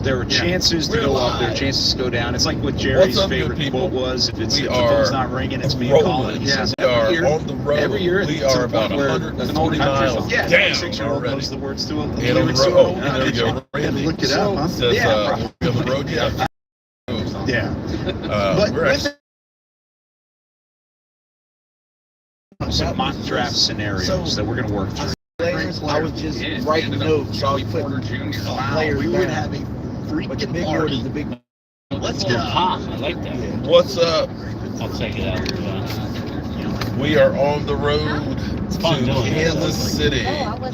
There are chances to go up, there are chances to go down. It's like what Jerry's favorite quote was: if the phone's not ringing, it's me calling. He says every year, on the road. Every year, we are about 120 miles down. 6-year-old knows the words to them. And on the road. There we go. Randy, look it up, huh? Says, we're on the road, yeah. Yeah. But we're actually some mock draft scenarios that we're going to work through. I was just writing notes, so I was putting players We would down. have a But the freaking big word party. is the big. Let's go. I like that. What's up? I'll check it out. We are on the road to fun doing it. Kansas City.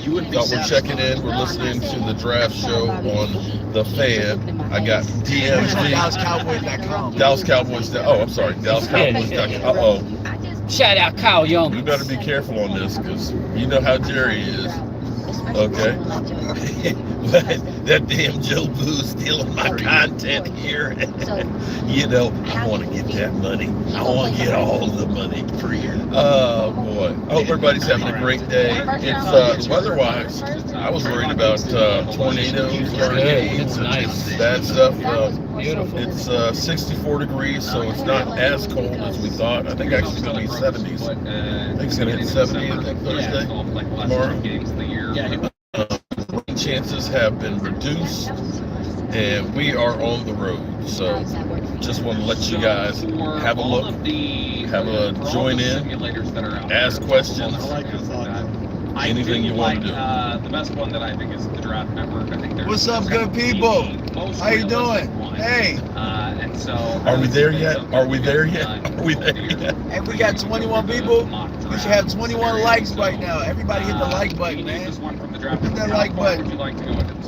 You would be We're checking in. We're listening to the draft show on the Fan. I got DMG. DallasCowboys.com. Dallas Cowboys. Oh, I'm sorry. Dallas Cowboys.com. Uh-oh. Shout out Kyle Young. You better be careful on this because you know how Jerry is. Okay. That damn Joe Boo's stealing my content here. You know, I want to get that money. I want to get all the money for you. Oh, boy. I hope everybody's having a great day. It's weather-wise, I was worried about tornadoes, hurricanes, It's nice. bad stuff. Beautiful. It's 64 degrees, so it's not as cold as we thought. I think actually it's going to be 70s. I think it's going to hit 70, I think, Thursday, tomorrow. Rain chances have been reduced, and we are on the road. So just want to let you guys have a look, join in, ask questions, anything you want to do. The best one that I think is the Draft Network. I think What's up, good people? How you doing? Hey. And so Are we there yet? Are we there yet? Are we there yet? Hey, we got 21 people. We should have 21 likes right now. Everybody hit the like button, man. Hit that like button.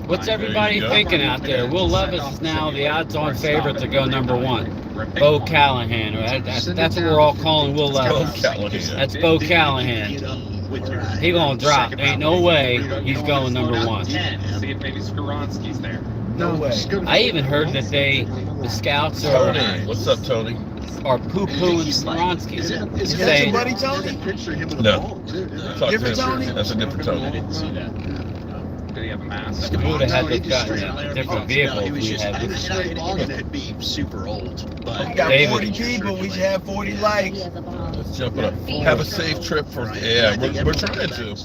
What's everybody thinking out there? Will Levis is now the odds-on favorite to go number one. Bo Callahan. That's what we're all calling Will Bo Levis. Callahan. That's Bo Callahan. He gonna drop. Ain't no way he's going number one. See if maybe Skoronski's there. No way. I even heard that the scouts Tony, what's up, Tony? are poo-pooing Skoronski. Is that your Saying, buddy Tony? Picture him with No. the ball, too. Talk to Different him. Tony? That's a different Tony. I didn't see that. Did he have a mask? we would have had No, he to just gotten straight a out different there. vehicle He if was we just had having this. it straight long and it'd be super old. We But got David. 40 people. We should have 40 likes. Let's jump it up. Have a safe trip for. Yeah, we're trying to.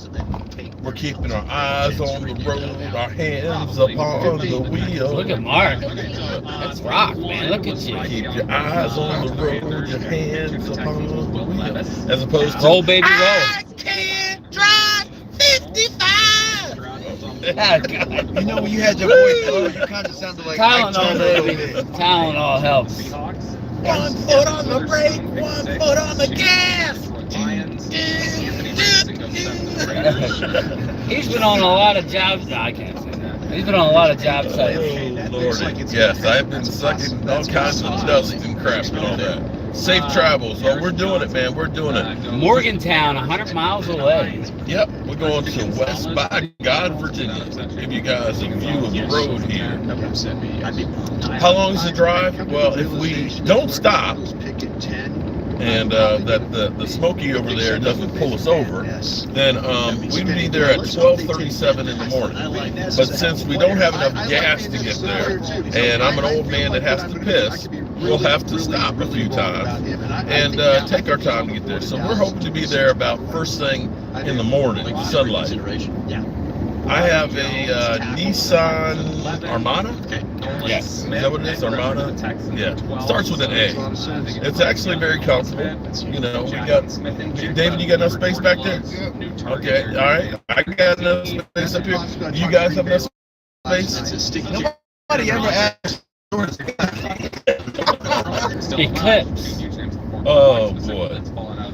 We're keeping our eyes on the road, our hands upon the wheel. Look at Mark. That's rock, man. Look at you. Keep your eyes on the road, your hands upon the wheel. As opposed to Roll, baby, roll. I can't drive 55. Ah, God. You know when you had your voice low, you kind of sounded like Tylenol, baby. Tylenol helps. Seahawks. 1 foot on the brake, 1 foot on the gas. Lions. Anthony Richardson goes 7 to the Raiders. He's been on a lot of jobs. No, I can't say that. He's been on a lot of job sites. Oh, Lordy. Yes, I've been sucking all kinds of dust and crap and all that. Safe travels. Oh, we're doing it, man. We're doing it. Morgantown, 100 miles away. Yep, we're going to West by God, Virginia. Give you guys a view of the road here. How long is the drive? Well, if we don't stop and that the Smoky over there doesn't pull us over, then we'd be there at 12:37 in the morning. But since we don't have enough gas to get there, and I'm an old man that has to piss, we'll have to stop a few times and take our time to get there. So we're hoping to be there about first thing in the morning, sunlight. I have a Nissan Armada. Yes. Is that what it is, Armada? Yeah. Starts with an A. It's actually very comfortable. You know, we got. David, you got enough space back there? Okay. All right. I got enough space up here. Do you guys have enough space? Nobody ever asked. Eclipse. Oh boy.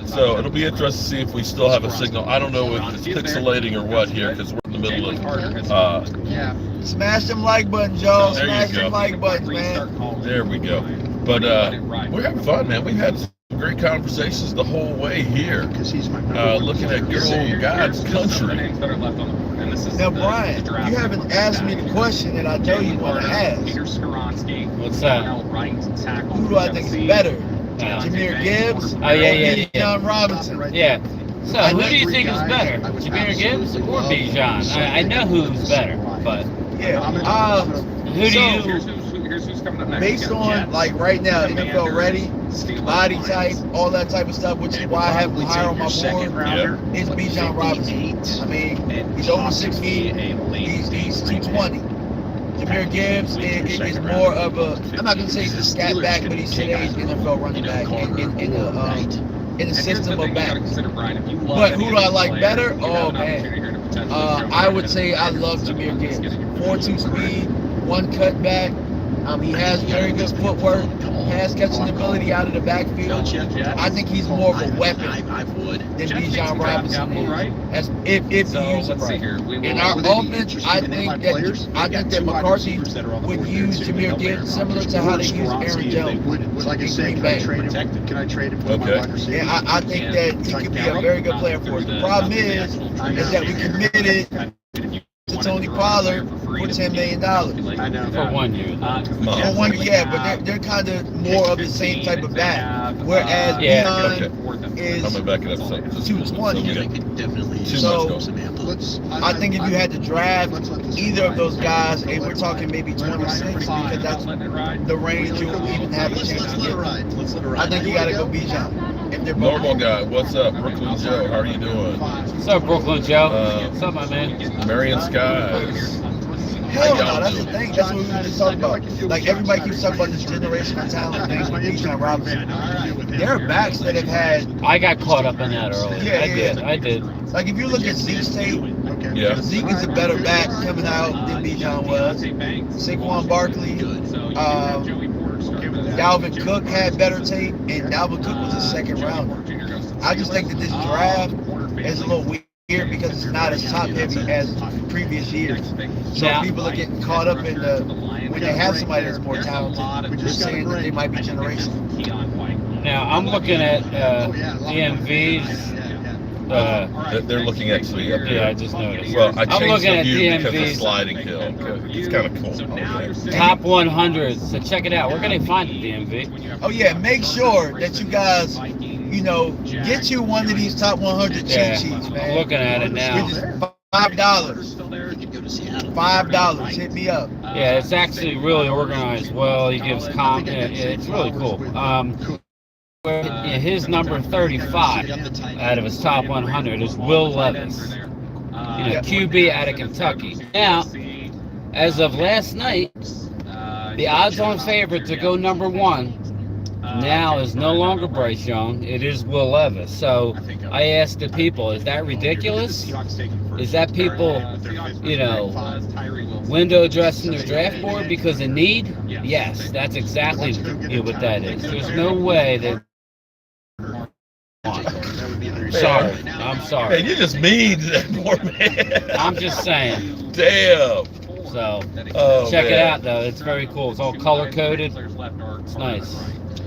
So it'll be interesting to see if we still have a signal. I don't know if it's pixelating or what here because we're in the middle of. Smash them like buttons, y'all. There you Smash go. them like buttons, man. There we go. But we're having fun, man. We've had some great conversations the whole way here. Looking at good old God's country. Now, Brian, you haven't asked me the question that I know you want to ask. What's that? Who do I think is better? Jameer Gibbs Oh, yeah. or John Robinson? Yeah. So, who do you think is better? Jameer Gibbs or Bijan? I know who's better, but Yeah. Who do you? Here's who's coming up next. Based on like right now, NFL ready, body type, all that type of stuff, which is why I have him higher on my board. Is B.A.M. Robinson. I mean, he's over 6 feet. He's 220. Jameer Gibbs is more of a, I'm not gonna say he's a scat back, but he's today's NFL running back in the system of backs. But who do I like better? Oh man, I would say I love Jameer Gibbs. 4.2 speed, 1 cutback. He has very good footwork, pass catching ability out of the backfield. I think he's more of a weapon than B.A.M. Robinson is, if he uses it right. In our offense, I think that McCarthy would use Jameer Gibbs similar to how they use Aaron Jones in Green Bay. Can I trade him for my wide receiver? Yeah, I think that he could be a very good player for us. The problem is that we committed to Tony Pollard for $10 million. I know. For 1 year. For 1 year, yeah, but they're kind of more of the same type of back. Whereas B.A.M. is I'm gonna back it up. So, 220. Too So much Samantha. I think if you had to draft either of those guys, and we're talking maybe 26, because that's the range you'll even have a chance to get. I think you got to go B.A.M. if they're both. normal guy. What's up, Brooklyn Joe? How are you doing? What's up, Brooklyn Joe? What's up, my man? Marion Skies. Hell no, that's the thing. That's what we were just talking about. Like everybody keeps talking about this generational talent thing with B.A.M. Robinson. There are backs that have had. I got caught up in that earlier. Yeah, I did. Like if you look at Zeke's tape, Yeah. Zeke is a better back coming out than B.A.M. was. Saquon Barkley, Dalvin Cook had better tape, and Dalvin Cook was a second rounder. I just think that this draft is a little weird because it's not as top heavy as previous years. So Now- people are getting caught up in the when they have somebody that's more talented, they're saying that they might be generational. Now I'm looking at DMV's. They're looking actually up here. Yeah, I just noticed. Well, I I'm changed looking the at view because of DMV's sliding hill. It's kind of cool. top 100. So check it out. Where can they find it, DMV? Oh yeah, make sure that you guys, get you one of these top 100 Yeah, cheat sheets, man. I'm looking at it now. Which is $5. $5. Hit me up. Yeah, it's actually really organized well. He gives it's really cool. His number 35 out of his top 100 is Will Levis, QB out of Kentucky. Now, as of last night, the odds-on favorite to go number 1 now is no longer Bryce Young. It is Will Levis. So I asked the people, is that ridiculous? Is that people, window dressing their draft board because of need? Yes, that's exactly what that is. There's no way that. Sorry, I'm Man, sorry. you just mean that poor man. I'm just saying. Damn. So Oh, check it man. out though. It's very cool. It's all color coded. It's nice.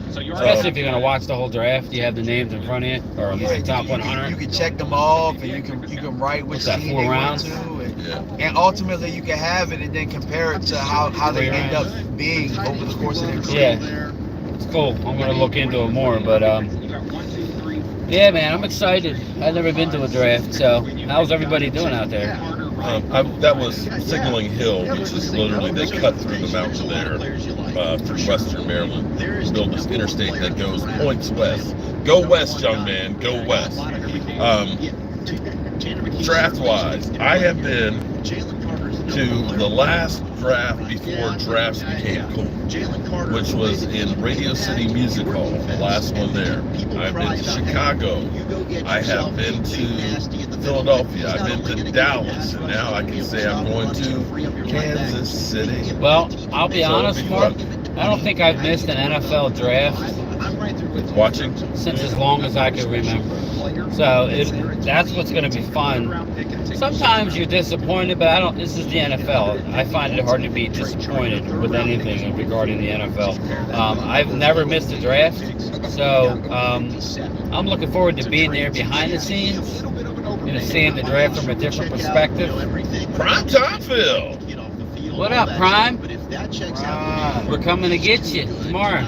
Especially if you're gonna watch the whole draft, you have the names in front of you, or at least the top You 100. can check them off, and you can write which What's that, team 4 they went rounds? to, and ultimately you can have it and then compare it to how they 3 end rounds. up being over the course of their career. Yeah, it's cool. I'm gonna look into it more, but yeah, man, I'm excited. I've never been to a draft, so how's everybody doing out there? That was Signaling Hill, which is literally they cut through the mountain there through western Maryland. Build this interstate that goes points west. Go west, young man. Go west. Draft-wise, I have been to the last draft before drafts became cool, which was in Radio City Music Hall, the last one there. I've been to Chicago. I have been to Philadelphia. I've been to Dallas, and now I can say I'm going to Kansas City. Well, I'll be honest, Mark. I don't think I've missed an NFL draft Watching. since as long as I can remember. So that's what's going to be fun. Sometimes you're disappointed, but this is the NFL. I find it hard to be disappointed with anything regarding the NFL. I've never missed a draft, so I'm looking forward to being there behind the scenes, seeing the draft from a different perspective. Prime time, Phil. What up, Prime? We're coming to get you tomorrow.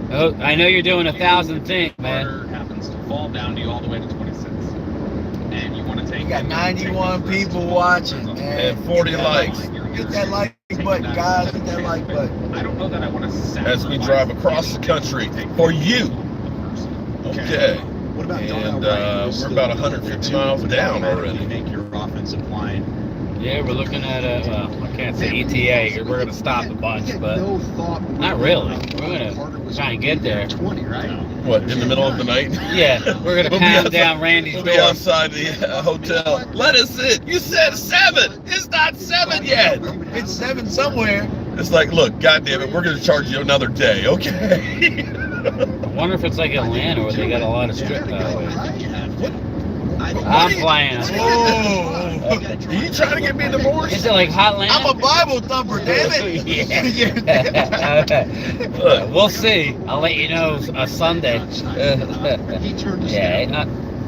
Oh, I know you're doing 1,000 things, man. Happens to fall down to you all the way to 26. And you want to take You got 91 people watching, man. And 40 likes. Get that like button, guys. Hit that like button. I don't know that I want to As we drive across the country for you. Okay. What about And we're about 150 miles down already. Make your offensive line. Yeah, we're looking at I can't say ETA. We're going to stop a bunch, but not really. We're going to try and get there. 20, right? What, in the middle of the night? Yeah, we're going to We'll be pound outside- down Randy's We'll door. be outside the hotel. Let us in. You said 7. It's not 7 yet. It's 7 somewhere. It's like, look, goddamn it, we're going to charge you another day, okay? I wonder if it's like Atlanta where they got a lot of strip I'm playing. Oh, are you trying to get me divorced? Is it like Hotland? I'm a Bible thumper, damn it. Yeah. We'll see. I'll let you know Sunday. Yeah,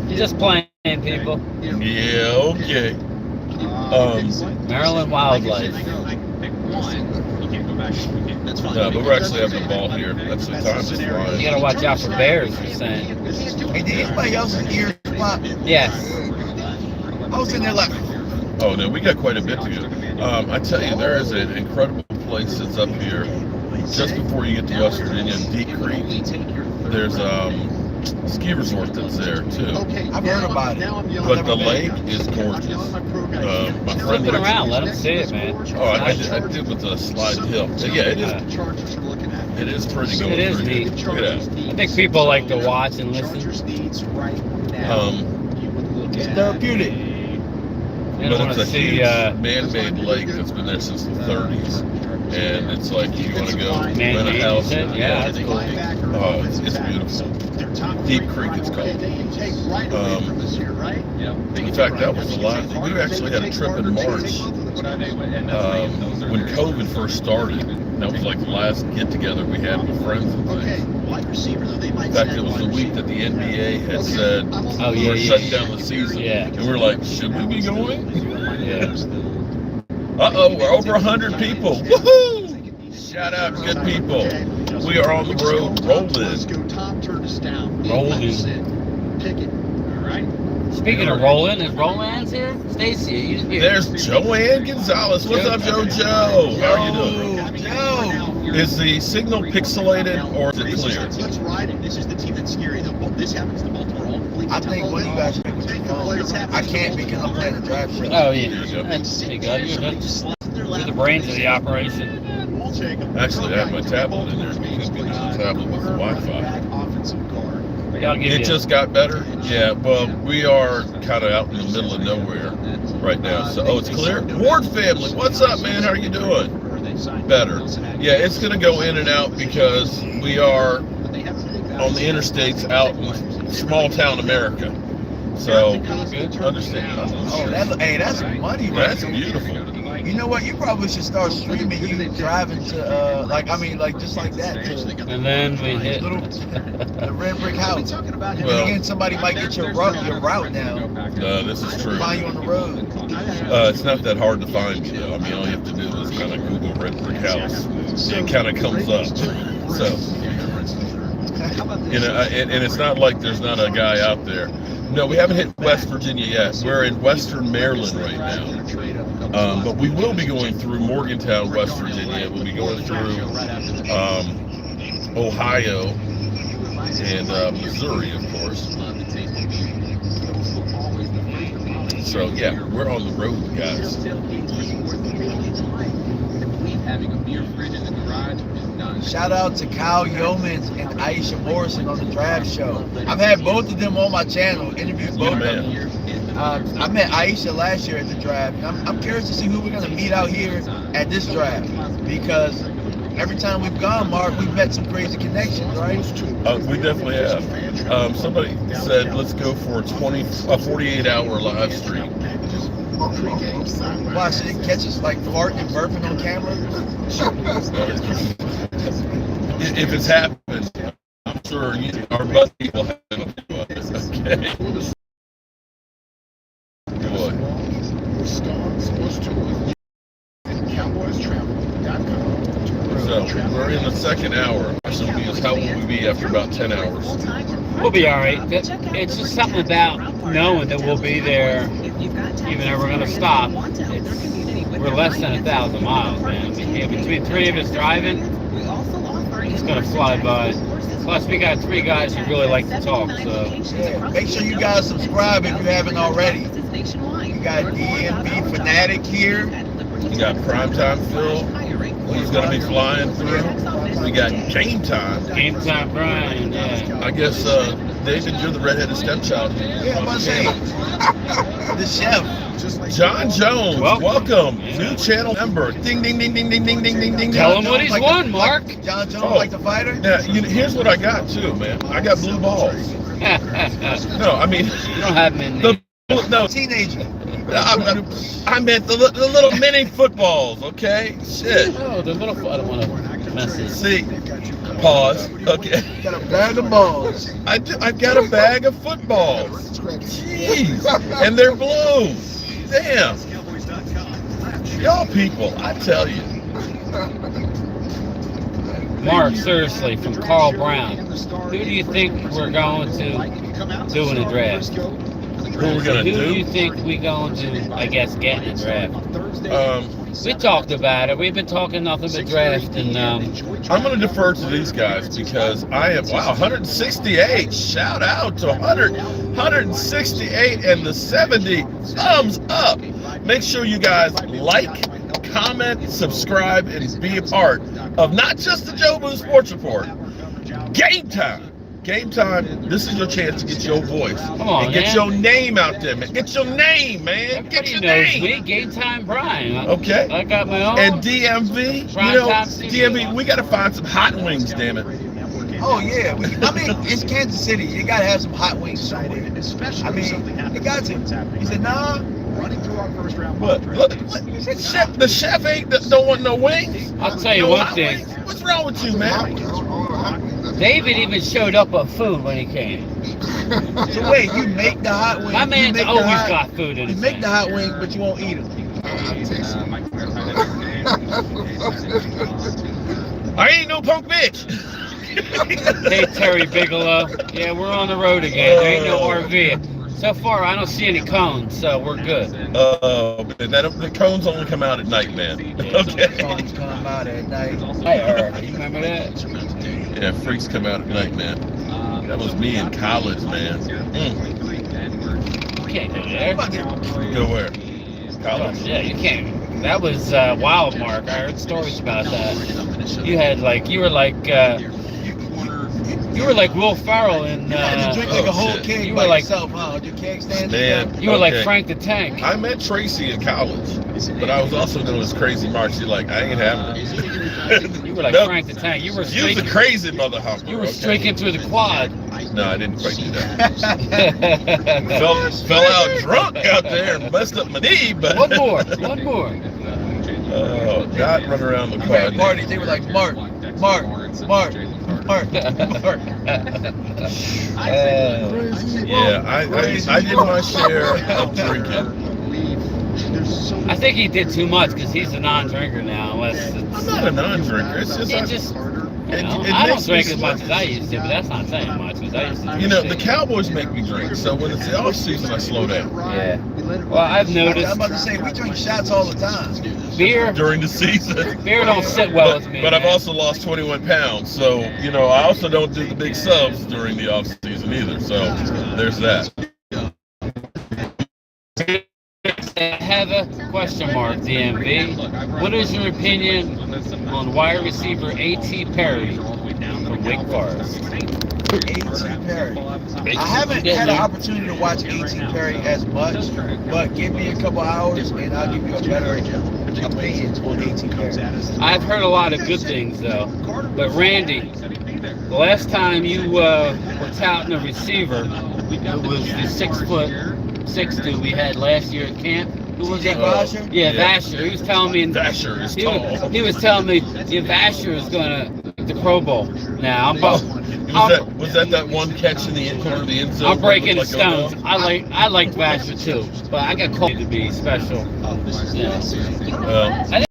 just playing, people. Yeah, okay. Maryland Wildlife. No, but we're actually having a ball here. That's the time is You flying. gotta watch out for bears, you're saying. Hey, did anybody else's ears pop? Yes. I was in there like, Oh, no, we got quite a bit to go. I tell you, there is an incredible place that's up here just before you get to West Virginia, Deep Creek. There's ski resort that's there, too. I've heard about it. But the lake is gorgeous. My friend Flip it around, let them see it, man. Oh, I did with the slide hill. Yeah, it is. It is pretty good. It is neat. Look at that. I think people like to watch and listen. It's therapeutic. They don't But want it's to a see, huge man-made lake that's been there since the 30s. And it's like, you want to go rent a Man-made, house. you said? Yeah, that's cool. Oh, it's beautiful. Deep Creek, it's called. In fact, that was the last. We actually had a trip in March when COVID first started. That was like the last get-together we had with friends and things. In fact, it was the week that the NBA had said we're shutting down the season. Yeah. And we were like, should we be going? Yeah. Uh-oh, we're over 100 people. Woohoo! Shout out, good people. We are on the road rolling. Speaking of rolling, is Roland's here? Stacy, are you here? There's Joanne Gonzalez. What's up, JoJo? How are you doing? Joe. Is the signal pixelated or is it clear? Let's ride it. This is the team that's scary. This happens to Baltimore. I think one of you guys pick with your phone. I can't because I'm playing the drive show. Oh, yeah. There you go. You're the brains of the operation. Actually, I have my tablet in there. You can use the tablet with the Wi-Fi. It just got better? Yeah, well, we are kind of out in the middle of nowhere right now. So, oh, it's clear? Ward family, what's up, man? How are you doing? Better. Yeah, it's going to go in and out because we are on the interstates out in small town America. So, understand. Oh, that's money, right? That's beautiful. You know what? You probably should start streaming you driving to, just like that. And then we hit The red brick house. And Well, again, somebody might get your route now. this is true. Find you on the road. It's not that hard to find me, though. I mean, all you have to do is kind of Google red brick house. It kind of comes up. So, and it's not like there's not a guy out there. No, we haven't hit West Virginia yet. We're in Western Maryland right now. But we will be going through Morgantown, West Virginia. We'll be going through Ohio and Missouri, of course. So, yeah, we're on the road, guys. Shout out to Kyle Yeomans and Aisha Morrison on the Draft Show. I've had both of them on my channel, interviewed both of them. I met Aisha last year at the draft. I'm curious to see who we're going to meet out here at this draft because every time we've gone, Mark, we've met some crazy connections, right? We definitely have. Somebody said let's go for a 48-hour live stream. Why, so they can catch us like farting and burping on camera? If it's happened, I'm sure our buddy will have it to us. Okay. Boy. So we're in the second hour. So how will we be after about 10 hours? We'll be all right. It's just something about knowing that we'll be there, even though we're going to stop. we're less than 1,000 miles, man. Between three of us driving, it's gonna fly by. Plus, we got three guys who really like to talk, so. Yeah, make sure you guys subscribe if you haven't already. You got DMV Fanatic here. You got Primetime Phil, who's going to be flying through. We got Game Time. Game Time Brian, yeah. I guess, David, you're the redheaded stepchild. Yeah, I'm about to say, the chef. John Jones, welcome. Yeah. New channel member. Ding, ding, ding, ding, ding, ding, ding, ding, ding. Tell him what he's won, Mark. John Jones, like the fighter? Yeah, here's what I got, too, man. I got blue balls. No, I mean... You don't have many. No, Teenager. I meant the little mini footballs, okay? Shit. Oh, the little... I don't want to mess it. See, pause. Okay. Got a bag of balls. I got a bag of footballs. Jeez. And they're blue. Damn. Y'all people, I tell you. Mark, seriously, from Carl Brown, who do you think we're going to do in the draft? Who we're going to Who do do? you think we're going to, I guess, get in the draft? We talked about it. We've been talking nothing but draft, and I'm going to defer to these guys because I am, wow, 168. Shout out to 168 and the 70 thumbs up. Make sure you guys like, comment, subscribe, and be a part of not just the Joe Boo Sports Report. Game time. Game time. This is your chance to get your voice. Come on, and get man. your name out there, man. Get your name, man. Get everybody your knows name. me. Game Time Brian. Okay. I got my own. And DMV, Prime you know, time TV. DMV, we got to find some hot wings, damn it. Oh, yeah. I mean, it's Kansas City. You got to have some hot wings somewhere. I mean, you got to. He said, nah. What? The chef don't want no wings? I'll tell you No one hot thing. wings? What's wrong with you, man? David even showed up with food when he came. So wait, you make the hot wings. My man's you make always the hot, got food in You his make the hand. hot wings, but you won't eat them. I ain't no punk bitch. Hey, Terry Bigelow. Yeah, we're on the road again. There ain't no RV. So far, I don't see any cones, so we're good. The cones only come out at night, man. Okay. Songs come out at night. I heard. You remember that? Yeah, freaks come out at night, man. That was me in college, man. You can't go there. Go where? College? Yeah, you can't. That was wild, Mark. I heard stories about that. You were like Will Ferrell in. You had to drink like a whole shit. keg You by were like- yourself, huh? Your keg stand? Man. You were like Okay. Frank the Tank. I met Tracy in college, but I was also known as Crazy Mark. She's like, I ain't having it. You were like Nope. Frank the Tank. You were You was a streaking. crazy mother humper. You were okay? streaking through the quad. No, I didn't quite do that. fell out drunk out there and messed up my knee, but One more. Oh, not run around the You quad. had parties, they were like, Mark. Yeah, I did my share of drinking. I think he did too much because he's a non-drinker now. Unless I'm it's, not a non-drinker. It's just, it I- just you it know, I don't makes me drink as much as I used to, but that's not saying much because I used to. you know, drink the Cowboys make me drink. So when it's the off season, I slow down. Yeah. Well, I've I'm noticed about to say, we drink shots all the time. beer During the season. Beer don't sit well with me. But I've man. also lost 21 pounds, so you know I also don't do the big subs during the off season either. So there's that. I have a question mark, DMV. What is your opinion on wide receiver A.T. Perry from Wake Forest? A.T. Perry. I haven't had an opportunity to watch A.T. Perry as much, but give me a couple hours and I'll give you a better opinion on A.T. Perry. I've heard a lot of good things though. But Randy, the last time you were touting a receiver, it was the 6'6" we had last year at camp. Who was T.J. that? Vasher? Yeah, Vasher. He was telling me. Vasher is tall. He was telling me Vasher is gonna the Pro Bowl. Now Was that one catch in the corner of the end zone? I'm breaking the where it looked like stones. I like Vasher too, but I got called to be special. Yeah. Well, It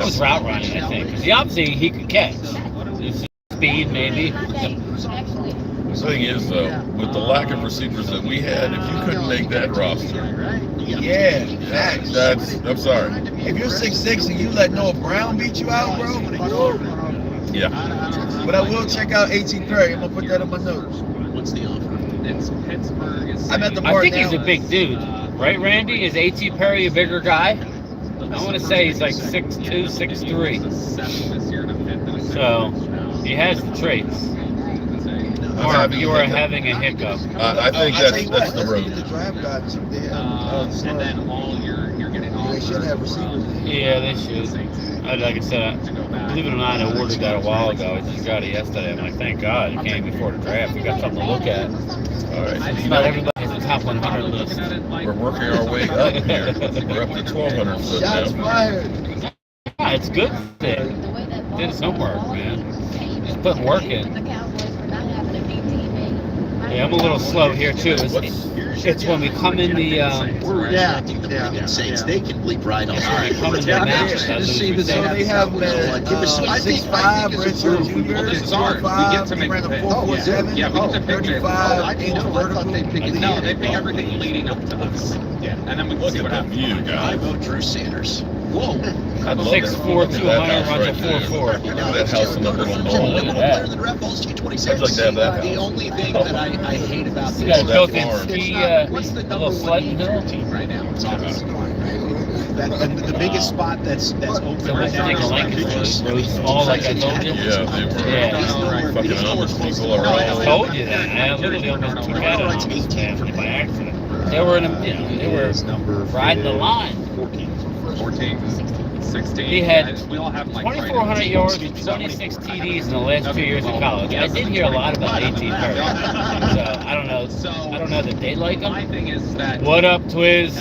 was route running, I think. 'Cause obviously he could catch. There's speed, maybe. The thing is, though, with the lack of receivers that we had, if you couldn't make that roster, Yeah, that's I'm sorry. If you're 6'6" and you let Noah Brown beat you out, bro. Yeah. But I will check out A.T. Perry. I'm gonna put that in my notes. What's the offer? It's Pittsburgh. I'm at the I bar think now. he's a big dude, right, Randy? Is A.T. Perry a bigger guy? I want to say he's like 6'2", 6'3". So he has the traits. Or you are having a hiccup. I think that's the road. The draft guys, they have, And then all you're getting they should have receivers. Yeah, they should. Like I said, believe it or not, I ordered that a while ago. I just got it yesterday. I'm like, thank God it came before the draft. We got something to look at. All right. It's not everybody has a top 100 list. We're working our way up here. We're up to 1,200 foot Shots now. fired. Yeah, it's good thing. Did his homework, man. He's putting work in. Yeah, I'm a little slow here too. It's when we come in the Saints, they can bleep right on. we come in the matches. I lose. See the So they have 6'5" Richard Jr. This is hard. We get to 4'5", he make ran a the pick. 4'7", Yeah, we get to pick it. 35 inch vertical. No, they pick everything leading up to us. Yeah, and then we can Look see at what that happens. view, I guys. vote Drew Sanders. Whoa. I love 6'4", that. 200, runs a Look at 4'4". that house in the little mall. Look at that. The draft ball's 226. I'd like to have that The house. only thing that I hate about You got a that built-in farm. ski, what's the little number sledding one hill. team right now? It's us. The biggest spot that's open So right what's the now thing is in Lincoln? Road small, like I told you. Yeah, they were Yeah. fucking Amish people are I all. told you that. I literally almost took out an Amish family by accident. They were in a, they were riding the line. 14, 16. He had We all have like 2,400 yards and 26 TDs in the last 2 years of college. I did hear a lot about A.T. Perry. So I don't know. I don't know that they like My him. thing is that What up, Twiz?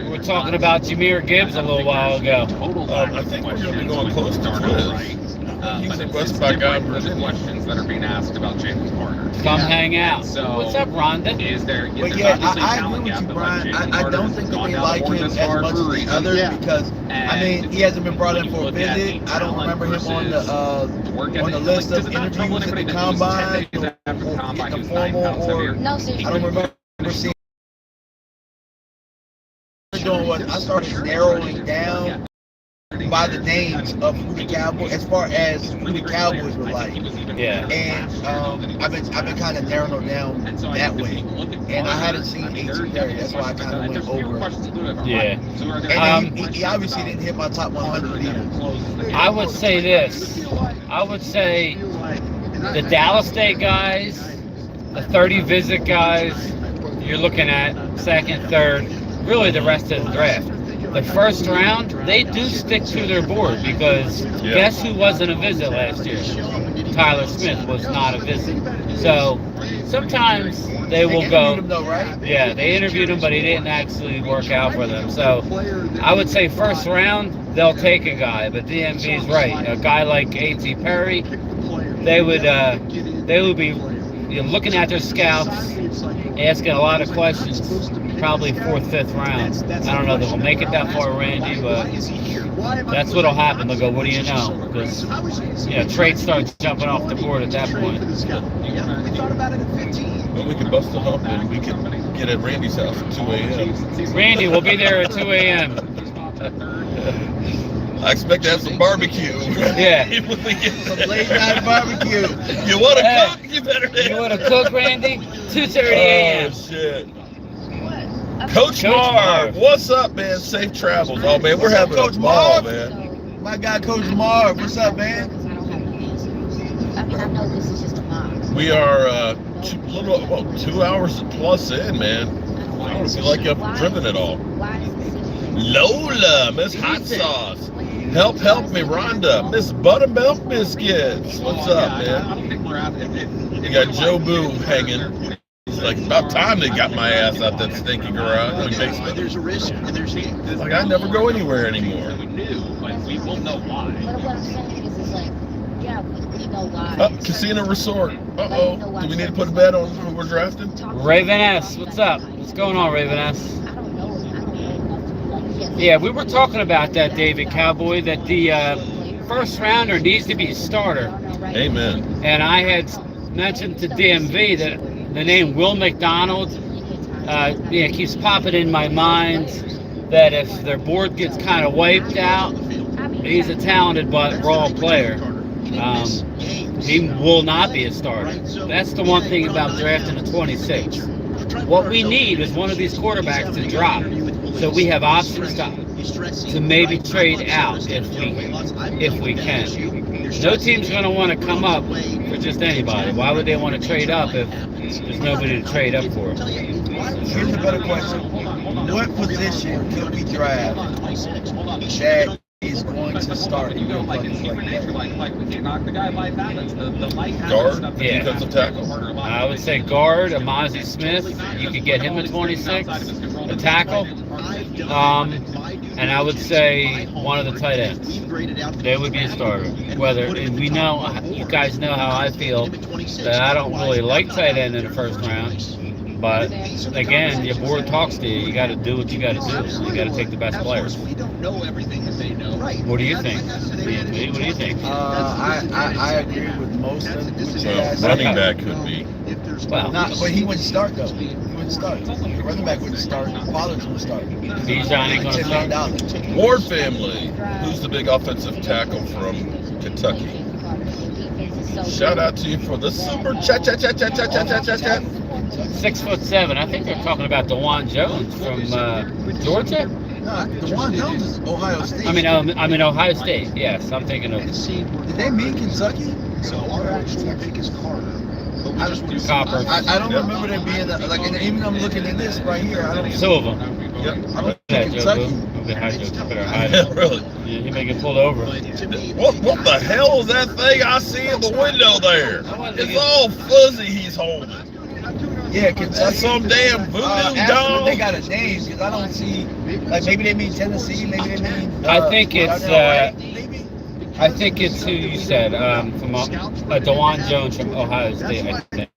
We were talking about Jahmyr Gibbs a little while ago. I think we're going to be going close to Twiz. He's a West by God, Virginia. questions that are being asked about James Carter. Come hang out. So- What's up, Rhonda? Is there? But there's yeah, obviously I talent agree with gap you, that, Brian. James I Carter don't has think that gone they down like the board him this as far much for a as the reason. others Yeah. because I mean he hasn't been brought in for a Look at visit. the I don't remember him on the work on the ethic. list Like, of does it not trouble interviews at anybody the that he's 10 combine days or after the combine, getting he's the 9 formal pounds or heavier? No, seriously. I don't remember seeing doing what I started narrowing down by the names of who the Cowboys, as far as who the Cowboys were like. Yeah. And I've been kind of narrowing them down that way. And I hadn't seen A.T. Perry. That's why I kind of went over it. Yeah. And he obviously didn't hit my top 100 either. I would say this. I would say the Dallas State guys, the 30 visit guys, you're looking at second, third, really the rest of the draft. The first round, they do stick to their board because guess who wasn't a visit last year? Tyler Smith was not a visit. So sometimes they will go. Him though, right? Yeah, they interviewed him, but he didn't actually work out for them. So I would say first round, they'll take a guy. But DMV's right. A guy like A.T. Perry, they would be looking at their scouts, asking a lot of questions, probably 4th, 5th round. I don't know if they'll make it that far, Randy, but that's what'll happen. They'll go, what do you know? Because trade starts jumping off the board at that point. Well, we can bust a hump and we can get at Randy's house at 2 a.m. Randy, we'll be there at 2 a.m. I expect to have some barbecue. Yeah. Some late night barbecue. You want to Hey, cook? You better. You want to cook, Randy? 2:30 a.m. Oh, shit. What? Coach Marv, Marv. what's up, man? Safe travels. Oh, man, we're What's up, having Coach a ball, Marv? man. My guy, Coach Marv. What's up, man? I mean, I know this is just a box. We are 2 hours plus in, man. I don't feel like I've driven it all. Why is this? Lola, Miss Hot Sauce. Help me, Rhonda. Miss Buttermilk Biscuits. What's up, I man? don't think we're at it. You got Joe Boo hanging. It's like about time they got my ass out that stinky garage. I mean, basement. There's a risk and there's Like I never go anywhere anymore. We knew, but we will know why. But what I'm saying is like, yeah, we know why. Casino Resort. Uh-oh. Do we need to put a bet on who we're drafting? Raven S, what's up? What's going on, Raven S? I don't know enough to be like, yes. Yeah, we were talking about that, David Cowboy, that the first rounder needs to be a starter. Amen. And I had mention to DMV that the name Will McDonald keeps popping in my mind. That if their board gets kind of wiped out, he's a talented but raw player. He will not be a starter. That's the one thing about drafting a 26. What we need is one of these quarterbacks to drop, so we have options to maybe trade out if we can. No team's going to want to come up for just anybody. Why would they want to trade up if there's nobody to trade up for? Here's a better question. What position could we draft that is going to start in your Guard, Yeah. defensive tackle. I would say guard, Amazi Smith. You could get him at 26. A tackle. And I would say one of the tight ends. They would be a starter. And we know, you guys know how I feel, that I don't really like tight end in the first round. But again, your board talks to you. You got to do what you got to do. You got to take the best players. What do you think? What do you think? I agree with most of them. Running back could be. Well, But he wouldn't start though. He wouldn't start. The running back wouldn't start. Pollard's would start. Bijan ain't gonna start. $10 Ward family. Who's the big offensive tackle from Kentucky? Shout out to you for the super chat. 6'7". I think they're talking about DeJuan Jones from Georgia. No, DeJuan Jones is Ohio State. I mean Ohio State. Yes, I'm thinking of Did they mean Kentucky? Copper. I don't remember there being and even I'm looking at this right here. I don't. Two of them. Yep. I don't Yeah, think Joe Kentucky. Boo. Okay, hi, Joe. Better hide Yeah, it. really. Yeah, he may get pulled over. What the hell is that thing I see in the window there? It's all fuzzy he's holding. Yeah, That's Kentucky. some damn voodoo Ask them if dog. they got a name because I don't see. Like maybe they mean Tennessee. Maybe they mean. I think it's maybe. I think it's who you said from DeJuan Jones from Ohio State. I think.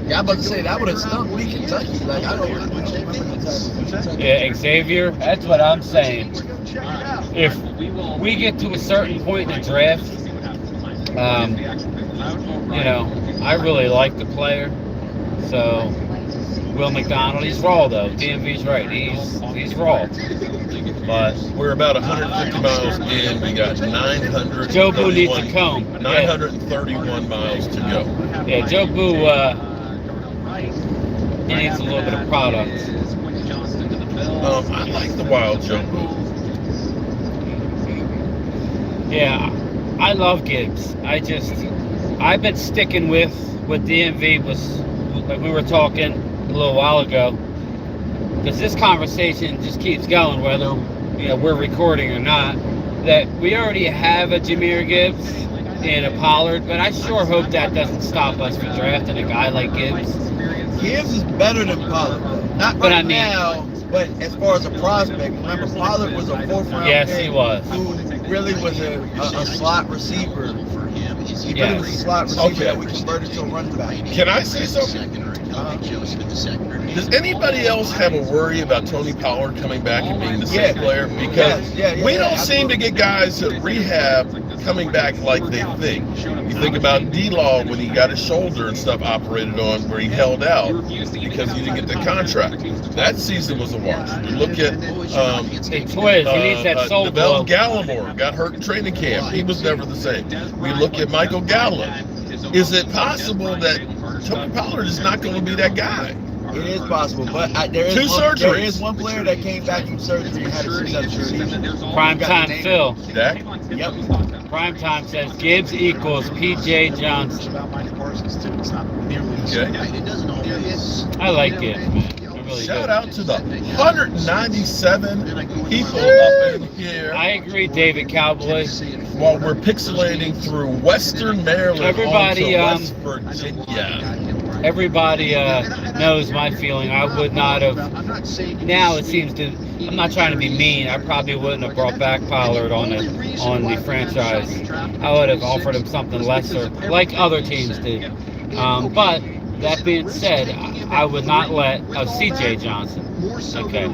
Yeah, I'm about to say that would have stumped me, Kentucky. Like I don't remember Kentucky. Yeah, Xavier. That's what I'm saying. If we get to a certain point in the draft, I really like the player. So Will McDonald, he's raw though. DMV's right. He's raw. But We're about 150 miles in. We got 900. Joe Boo needs to comb. 931 miles to go. Yeah, Joe Boo. He needs a little bit of product. I like the wild Joe Boo. Yeah, I love Gibbs. I've been sticking with what DMV was, like we were talking a little while ago, because this conversation just keeps going, whether we're recording or not, that we already have a Jahmyr Gibbs and a Pollard, but I sure hope that doesn't stop us from drafting a guy like Gibbs. Gibbs is better than Pollard, though. Not But right I mean- now, but as far as a prospect, remember Pollard was a fourth round Yes, pick he was. who really was a slot receiver. He really was a slot receiver Okay. that we converted to a running back. Can I say something? Does anybody else have a worry about Tony Pollard coming back and being the same Yeah. player? Because we don't seem to absolutely. get guys at rehab coming back like they think. You think about D-Law when he got his shoulder and stuff operated on where he held out because he didn't get the contract. That season was a wash. You look at Big Twiz, he needs that soul Neville glow. Gallimore got hurt in training camp. He was never the same. We look at Michael Gallup. Is it possible that Tony Pollard is not going to be that guy? It is possible, but there is one player that came back from surgery and had a successful season. Primetime Phil. Dak? Yep. Primetime says Gibbs equals P.J. Johnson. Okay. I like Gibbs, man. I really Shout do. out to the 197 people up in here I agree, David Cowboy. while we're pixelating through Western Maryland Everybody, onto West Virginia. Everybody knows my feeling. I would not have. Now it seems to. I'm not trying to be mean. I probably wouldn't have brought back Pollard on the franchise. I would have offered him something lesser, like other teams did. But that being said, I would not let C.J. Johnson. Okay.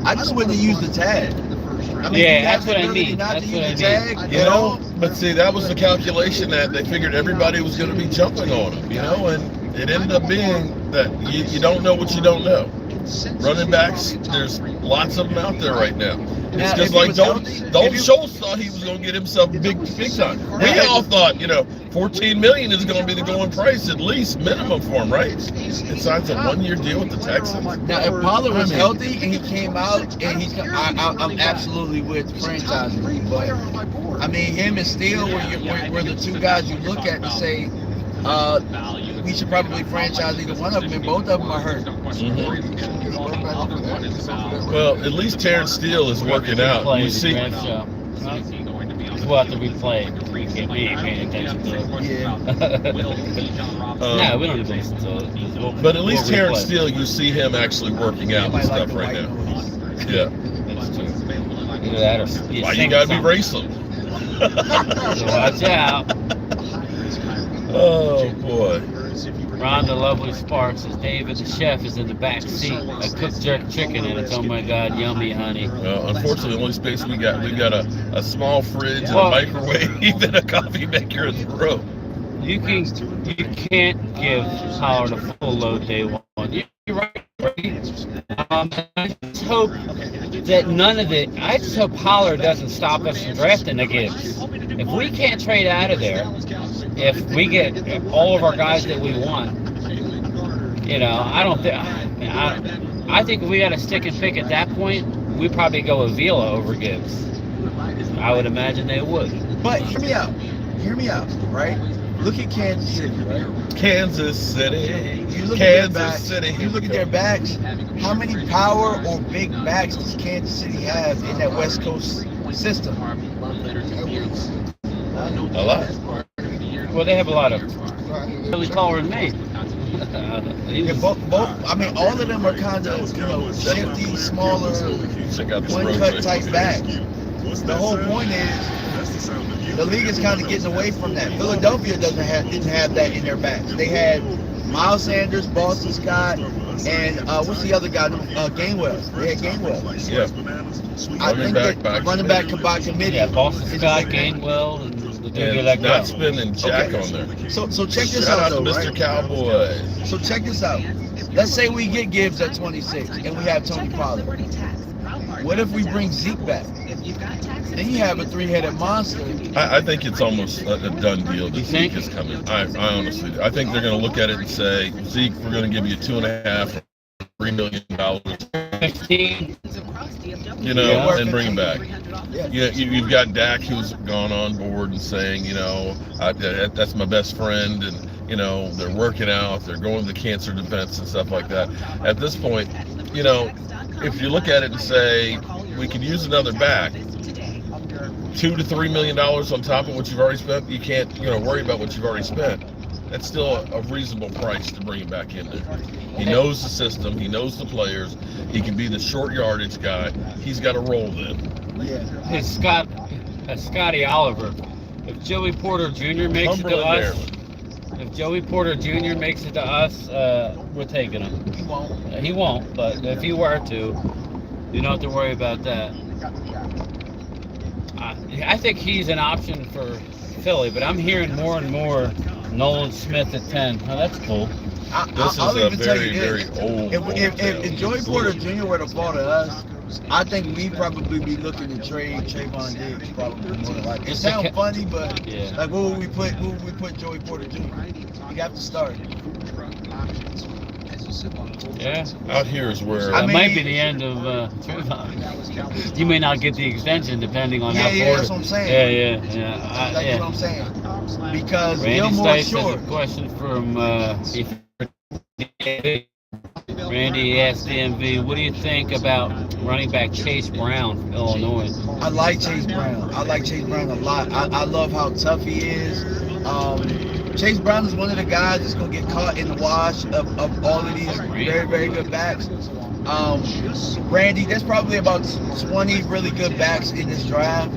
I just wouldn't use the tag. I mean, Yeah, he has that's what the I ability mean. not That's to what use I the mean. tag, You know, but see, that was the calculation that they figured everybody was going to be jumping on him, you know, and it ended up being that you don't know what you don't know. Running backs, there's lots of them out there right now. It's Now, just if he like was Dalton healthy- Schultz thought he was going to get himself big time. We all thought, you know, $14 million is going to be the going price at least minimum for him, right? It signs a 1-year deal with the Texans. Now, if Pollard was healthy and he came out and I'm absolutely with franchising, but I mean, him and Steele were the two guys you look at to say, we should probably franchise either one of them, and both of them are hurt. Well, at least Terrence Steele is working out. You see, We'll have to replay. We ain't paying attention to it. Yeah. No, we don't need to listen to it. But at least Terrence replay. Steele, you see him actually working out and Might like stuff the right white now. noise. Yeah. That's true. Either that or Why you gotta be racing? So watch out. Oh boy. Ron the Lovely Sparks says David the chef is in the back seat. I cooked jerk chicken and it's, oh my God, yummy, honey. Well, unfortunately, the only space we've got a small fridge and Well- a microwave and a coffee maker in the room. You can't give Howard a full load day one. You're right. I just hope that I just hope Pollard doesn't stop us from drafting the Gibbs. If we can't trade out of there, if we get all of our guys that we want, you know, I think if we got to stick and pick at that point, we probably go with Vila over Gibbs. I would imagine they would. But hear me out, right? Look at Kansas City, right? Kansas City. You look Kansas at their backs, City. You look at their backs. How many power or big backs does Kansas City have in that West Coast system? A lot. Well, they have a lot of really taller than me. Yeah, both. I mean, all of them are kind of, you know, shifty, smaller, Check out this one road cut race. type back. The whole point is the league is kind of getting away from that. Philadelphia didn't have that in their backs. They had Miles Sanders, Boston Scott, and what's the other guy? Gainwell. They had Gainwell. Yeah. I think that running back by committee. Yeah, Boston Scott, Gainwell, and the dude that And not spending Jack on there. So check this Shout out, out to though, Mr. right? Cowboys. So check this out. Let's say we get Gibbs at 26 and we have Tony Pollard. What if we bring Zeke back? Then you have a three-headed monster. I think it's almost a done deal that You Zeke think? is coming. I honestly do. I think they're going to look at it and say, Zeke, we're going to give you $2.5, $3 million, 15. you know, Yeah. and bring him back. Yeah. You've got Dak, who's gone on board and saying, you know, that's my best friend, and you know, they're working out, they're going to the cancer defense and stuff like that. At this point, you know, if you look at it and say we could use another back, $2 to $3 million on top of what you've already spent, you can't, you know, worry about what you've already spent. That's still a reasonable price to bring him back in there. He knows the system, he knows the players, he can be the short yardage guy. He's got a role then. Yeah. Hey, Scotty Oliver. If Joey Porter Jr. makes it to us, if Joey Porter Jr. makes it to us, we're taking him. He won't. He won't, but if he were to, you don't have to worry about that. I think he's an option for Philly, but I'm hearing more and more Nolan Smith at 10. Oh, that's cool. This I'll is a even tell very, you very this. old. If Joey Porter Jr. were to fall to us, I think we'd probably be looking to trade Trayvon Diggs probably more than likely. It sounds funny, but Yeah. like, where would we put Joey Porter Jr.? We have to start. Yeah. Out here is where I That mean- might be the end of Trayvon. You may not get the extension depending on how Yeah, Porter. that's what I'm saying. Yeah. That's what I'm saying. Because Randy Gilmore's Stice has short. a question from Randy asked DMV, what do you think about running back Chase Brown from Illinois? I like Chase Brown. I like Chase Brown a lot. I love how tough he is. Chase Brown is one of the guys that's going to get caught in the wash of all of these very, very good backs. Randy, there's probably about 20 really good backs in this draft.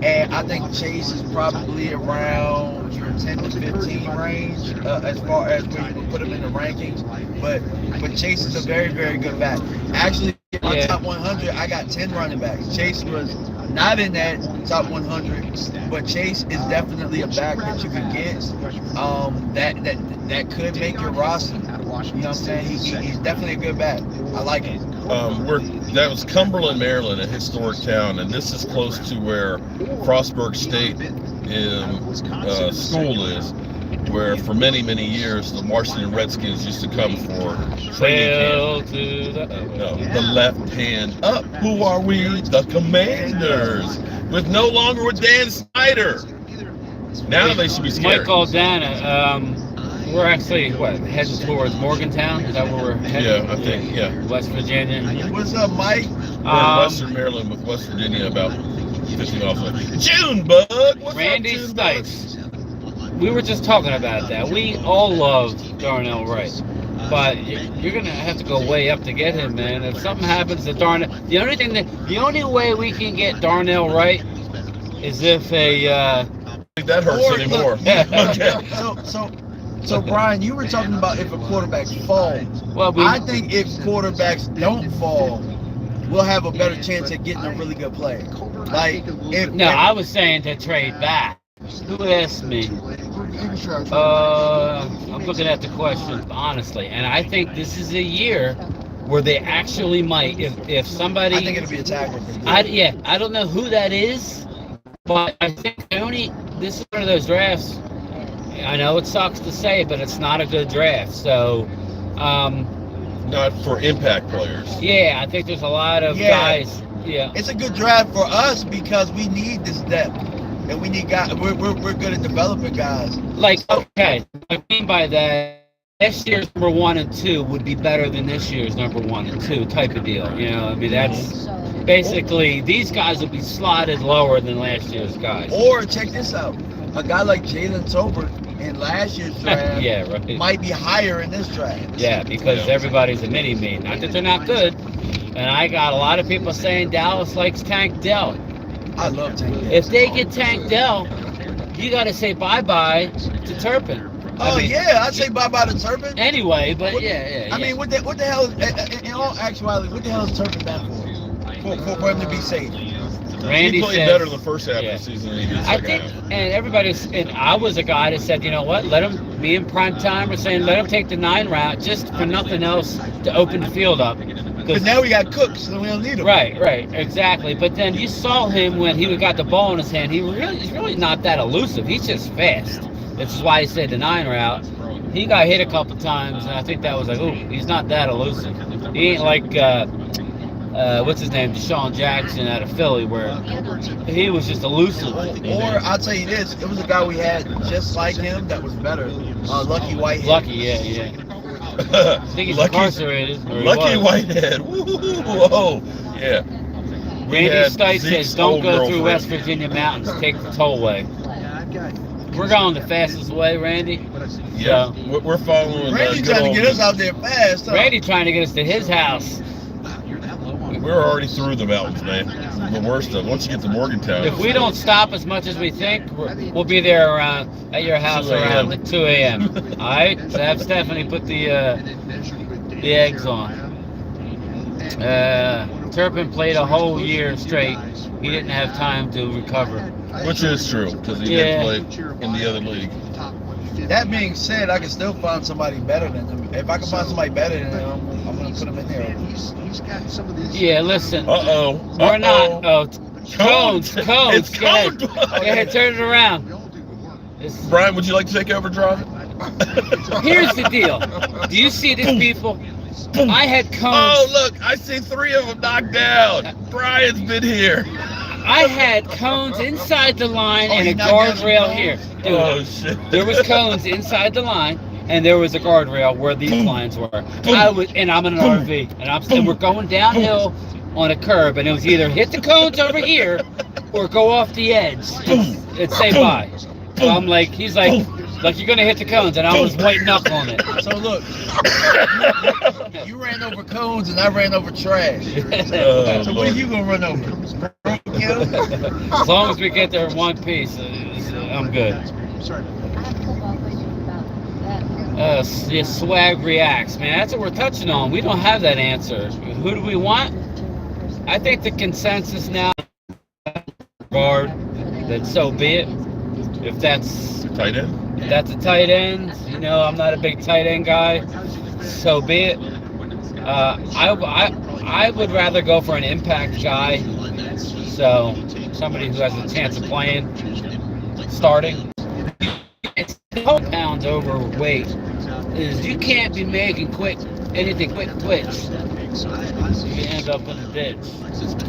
And I think Chase is probably around 10 to 15 range as far as where you would put him in the rankings. But Chase is a very, very good back. Actually, in my top 100, I got 10 running backs. Chase was not in that top 100, but Chase is definitely a back that you can get that could make your roster. You know what I'm saying? He's definitely a good back. I like it. That was Cumberland, Maryland, a historic town, and this is close to where Frostburg State school is, where for many, many years the Washington Redskins used to come for training camp. The left hand up. Who are we? The Commanders. With no longer with Dan Snyder. Now they should be scared. Michael Dana, we're actually, heading towards Morgantown? Is that where we're heading? Yeah, I think, yeah. West Virginia. What's up, Mike? We're in Western Maryland with West Virginia, about 50 miles away. Junebug! What's Randy up, Junebug? Stites. We were just talking about that. We all love Darnell Wright. But you're going to have to go way up to get him, man. If something happens to Darnell... The only way we can get Darnell Wright is if I think that hurts anymore. Okay. So Brian, you were talking about if a quarterback falls. Well, I think if quarterbacks don't fall, we'll have a better chance at getting a really good player. I was saying to trade back. Who asked me? I'm looking at the question honestly, and I think this is a year where they actually might. If somebody, I think it'll be a tackle. I don't know who that is, but I think this is one of those drafts. I know it sucks to say, but it's not a good draft. So, not for impact players. Yeah, I think there's a lot of guys. Yeah, it's a good draft for us because we need this depth, and we need guys. We're good at developing guys. Okay, what I mean by that, last year's number 1 and 2 would be better than this year's number 1 and 2 type of deal. You know, I mean that's basically these guys will be slotted lower than last year's guys. Or check this out, a guy like Jalen Tolbert in last year's draft might be higher in this draft. Yeah, because everybody's a mini-me. Not that they're not good. And I got a lot of people saying Dallas likes Tank Dell. I love Tank Dell. If they get Tank Dell, you got to say bye-bye to Turpin. I'd say bye-bye to Turpin. Anyway, but I mean, what the hell, in all actuality, what the hell is Turpin back for him to be safe? Randy he played better the first half of the season than he did the second half. And I was a guy that said, you know what, let him be in prime time. We're saying let him take the 9 route just for nothing else to open the field up. But now we got Cooks, so we don't need him. Right, exactly. But then you saw him when he got the ball in his hand. He's really not that elusive. He's just fast. This is why he said the 9 route. He got hit a couple times, and I think that was like, ooh, he's not that elusive. He ain't like what's his name, Deshaun Jackson out of Philly, where he was just elusive. Or I'll tell you this, it was a guy we had just like him that was better, Lucky Whitehead. Lucky, yeah. I think he's incarcerated. Lucky Whitehead. Whoa, yeah. Randy Stites says, don't go through West Virginia mountains, take the tollway. We're going the fastest way, Randy. Yeah, we're following. Randy trying to get us out there fast. Huh? Randy trying to get us to his house. We're already through the mountains, man. The worst of once you get to Morgantown. If we don't stop as much as we think, we'll be there around at your house around 2 a.m. All right, so have Stephanie put the eggs on. Turpin played a whole year straight. He didn't have time to recover. Which is true, because he did play in the other league. That being said, I can still find somebody better than him. If I can find somebody better than him, I'm going to put him in there. Yeah, listen. We're not. Cones. It's Cones. Go ahead, turn it around. Brian, would you like to take over driving? Here's the deal. Do you see these people? I had Cones. Oh, look, I see 3 of them knocked down. Brian's been here. I had Cones inside the line and a guardrail here. Dude, oh, shit. There was Cones inside the line, and there was a guardrail where these lines were. I'm in an RV, and we're going downhill on a curb, and it was either hit the cones over here or go off the edge and say bye. So I'm like, he's like you're gonna hit the cones, and I was white knuckling it. So look, you ran over cones, and I ran over trash. So what are you gonna run over? As long as we get there in one piece, I'm good. Swag reacts, man. That's what we're touching on. We don't have that answer. Who do we want? I think the consensus now, guard, that so be it. If that's Tight end? if that's a tight end, I'm not a big tight end guy. So be it. I would rather go for an impact guy. So somebody who has a chance of playing, starting. It's 12 pounds overweight. Is you can't be making anything quick twitch. You end up in the ditch.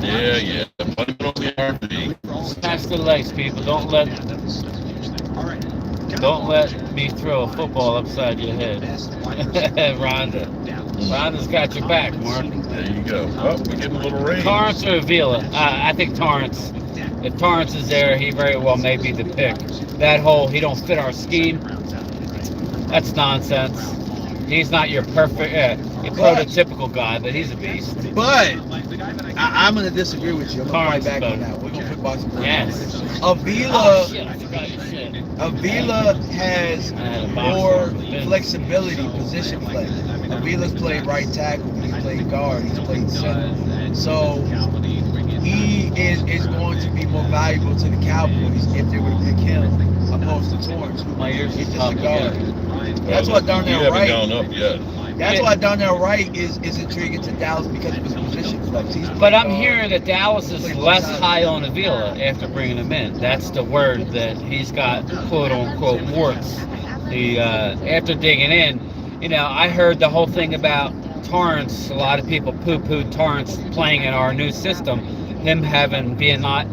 Yeah. Money on the RV. Smash the legs, people. Don't let me throw a football upside your head. Rhonda's got your back, Mark. There you go. Oh, we get a little rain. Torrance or Avila? I think Torrance. If Torrance is there, he very well may be the pick. That whole he don't fit our scheme, that's nonsense. He's not your perfect, your prototypical guy, but he's a beast. But I'm going to disagree with you. I'm going to fight back on that. We're going to put boxing. Yes. Avila. Shit, I forgot your shit. Avila has more flexibility, position flex. Avila's played right tackle, he's played guard, he's played center. So he is going to be more valuable to the Cowboys if they were to pick him opposed to Torrance, who is just a guard. That's why Darnell Wright. Gone up yet. That's why Darnell Wright is intriguing to Dallas because of his position flex. But I'm hearing that Dallas is less high on Avila after bringing him in. That's the word that he's got, quote unquote, warts. After digging in, I heard the whole thing about Torrance. A lot of people poo-pooed Torrance playing in our new system. Him being not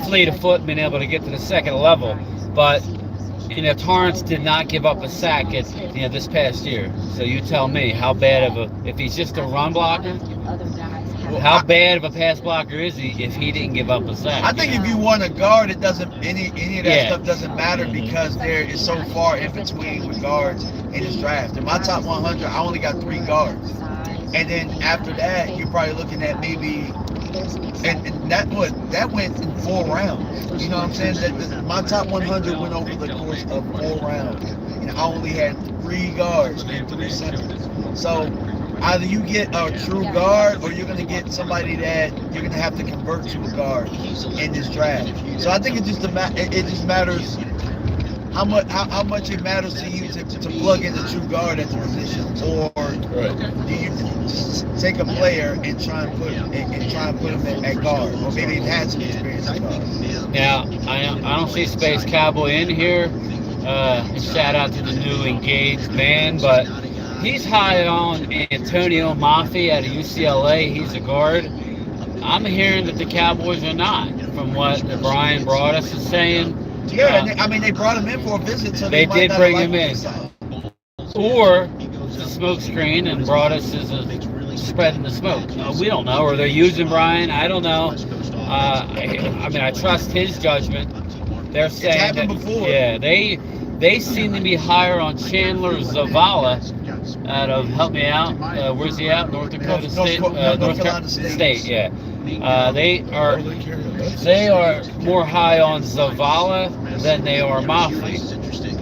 fleet of foot, being able to get to the second level. But Torrance did not give up a sack this past year. So you tell me, how bad if he's just a run blocker, how bad of a pass blocker is he if he didn't give up a sack? I think if you want a guard, it doesn't any of that stuff doesn't matter because there is so far in between with guards in this draft. In my top 100, I only got 3 guards, and then after that, you're probably looking at maybe. And that went in 4 rounds. You know what I'm saying? My top 100 went over the course of 4 rounds, and I only had 3 guards and 3 centers. So either you get a true guard, or you're going to get somebody that you're going to have to convert to a guard in this draft. So I think it just matters how much it matters to you to plug in a true guard at the position, or do you just take a player and try and put him at guard, or maybe he has some experience at guard. Now I don't see Space Cowboy in here. Shout out to the new engaged man, but he's high on Antonio Maffi out of UCLA. He's a guard. I'm hearing that the Cowboys are not, from what Brian Broaddus is saying. Yeah, they brought him in for a visit, so they did bring him in. Or the smoke screen and Broaddus is spreading the smoke. We don't know. Or they're using Brian. I don't know. I trust his judgment. They're saying it's happened before. Yeah, they seem to be higher on Chandler Zavala out of, help me out, where's he at? North Dakota State? North Carolina State. Yeah. They are more high on Zavala than they are Maffi.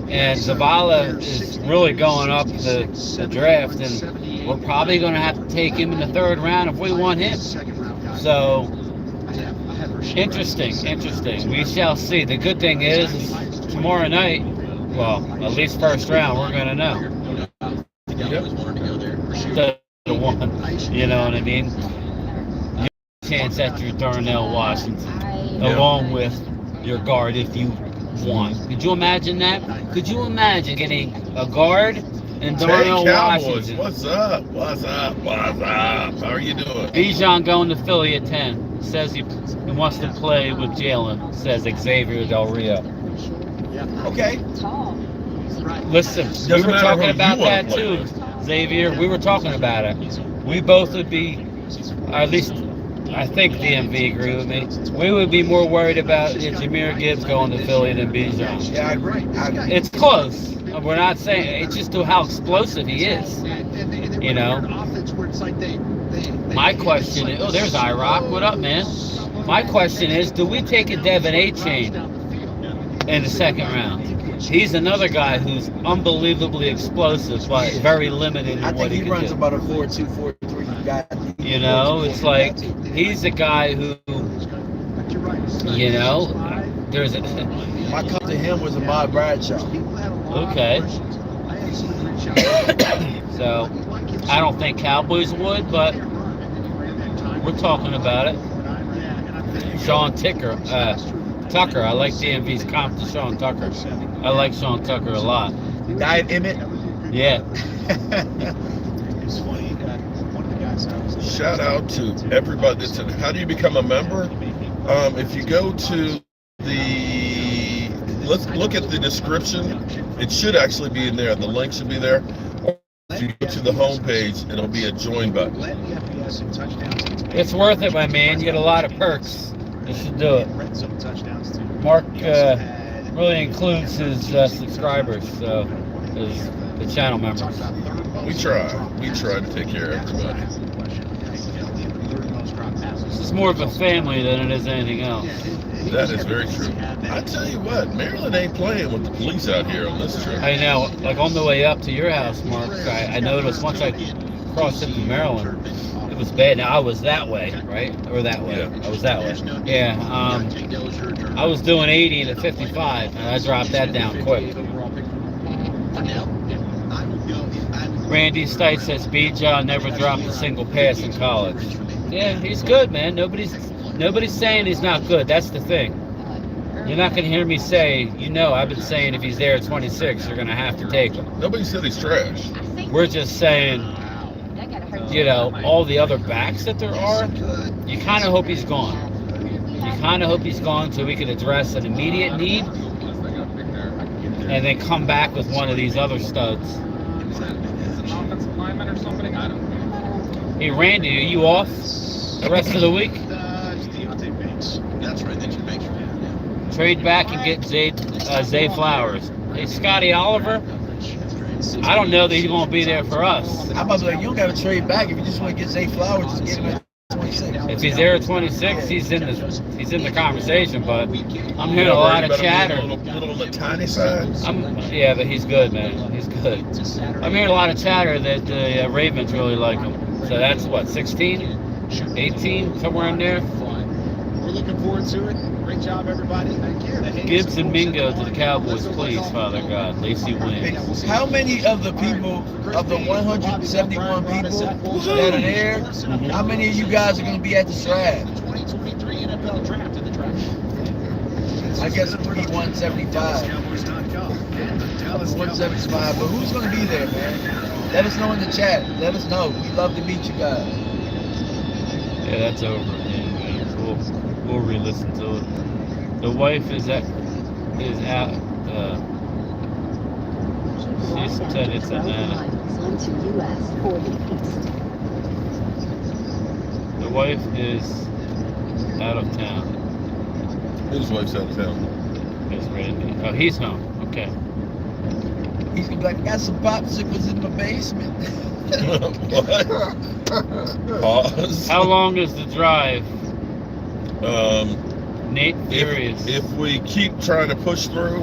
And Zavala is really going up the draft, and we're probably going to have to take him in the 3rd round if we want him. So, interesting. We shall see. The good thing is tomorrow night, well, at least 1st round, we're going to know. The one, you know what I mean? Chance at your Darnell Washington, along with your guard if you want. Could you imagine that? Could you imagine getting a guard and Darnell Washington? What's up? How are you doing? Bijan going to Philly at 10. Says he wants to play with Jalen. Says Xavier Del Rio. Okay. Listen, we were talking about that too, Xavier. We were talking about it. We both would be, or at least I think DMV agree with me. We would be more worried about Jahmyr Gibbs going to Philly than Bijan. Yeah, I agree. It's close. We're not saying, it's just how explosive he is. My question is, there's iRock. What up, man? My question is, do we take a Devin A. Chain in the 2nd round? He's another guy who's unbelievably explosive, but very limited in I what think he he can runs do. about a 4.2, 4.3 guy. You know, it's like he's a guy who, you know, there's a. My cut to him was Ahmad Bradshaw. Okay. So, I don't think Cowboys would, but we're talking about it. Sean Tucker. I like DMV's comp to Sean Tucker. I like Sean Tucker a lot. Diet Emmett. Yeah. Shout out to everybody that's in. How do you become a member? If you go to let's look at the description. It should actually be in there. The link should be there. Or if you go to the homepage, it'll be a join button. It's worth it, my man. You get a lot of perks. You should do it. Mark really includes his subscribers, so the channel members. We try to take care of everybody. It's more of a family than it is anything else. That is very true. I tell you what, Maryland ain't playing with the police out here on this trip. I know. Like on the way up to your house, Mark, I noticed once I crossed into Maryland, it was bad. Now I was that way, right? Or that way. Yeah. I was that way. Yeah. I was doing 80 to 55, and I dropped that down quick. Randy Stites says B.John never dropped a single pass in college. Yeah, he's good, man. Nobody's saying he's not good. That's the thing. You're not going to hear me say, I've been saying if he's there at 26, you're going to have to take him. Nobody said he's trash. We're just saying, all the other backs that there are, you kind of hope he's gone. You kind of hope he's gone so we can address an immediate need and then come back with one of these other studs. Hey, Randy, are you off the rest of the week? Trade back and get Zay Flowers. Hey, Scotty Oliver, I don't know that he's going to be there for us. I'm about to be like, you don't got to trade back. If you just want to get Zay Flowers, just get him at 26. If he's there at 26, he's in the conversation. But I'm hearing a lot of chatter. A little on the tiny side. Yeah, but he's good, man. He's good. I'm hearing a lot of chatter that the Ravens really like him. So that's what, 16, 18, somewhere in there. We're looking forward to it. Great job, everybody. Thank you. Gibbs and Mingo to the Cowboys, please, Father God. Lacey wins. How many of the people, of the 171 people that are there, how many of you guys are going to be at the draft? 2023 NFL Draft in the draft. I guess it'll be 175. 175, but who's going to be there, man? Let us know in the chat. Let us know. We'd love to meet you guys. Yeah, that's over again, man. We'll re-listen to it. The wife is out. She said it's Atlanta. The wife is out of town. His wife's out of town. It's Randy. Oh, he's home. Okay. He's going to be like, I got some popsicles in my basement. What? Pause. How long is the drive? Nate Furious. If we keep trying to push through,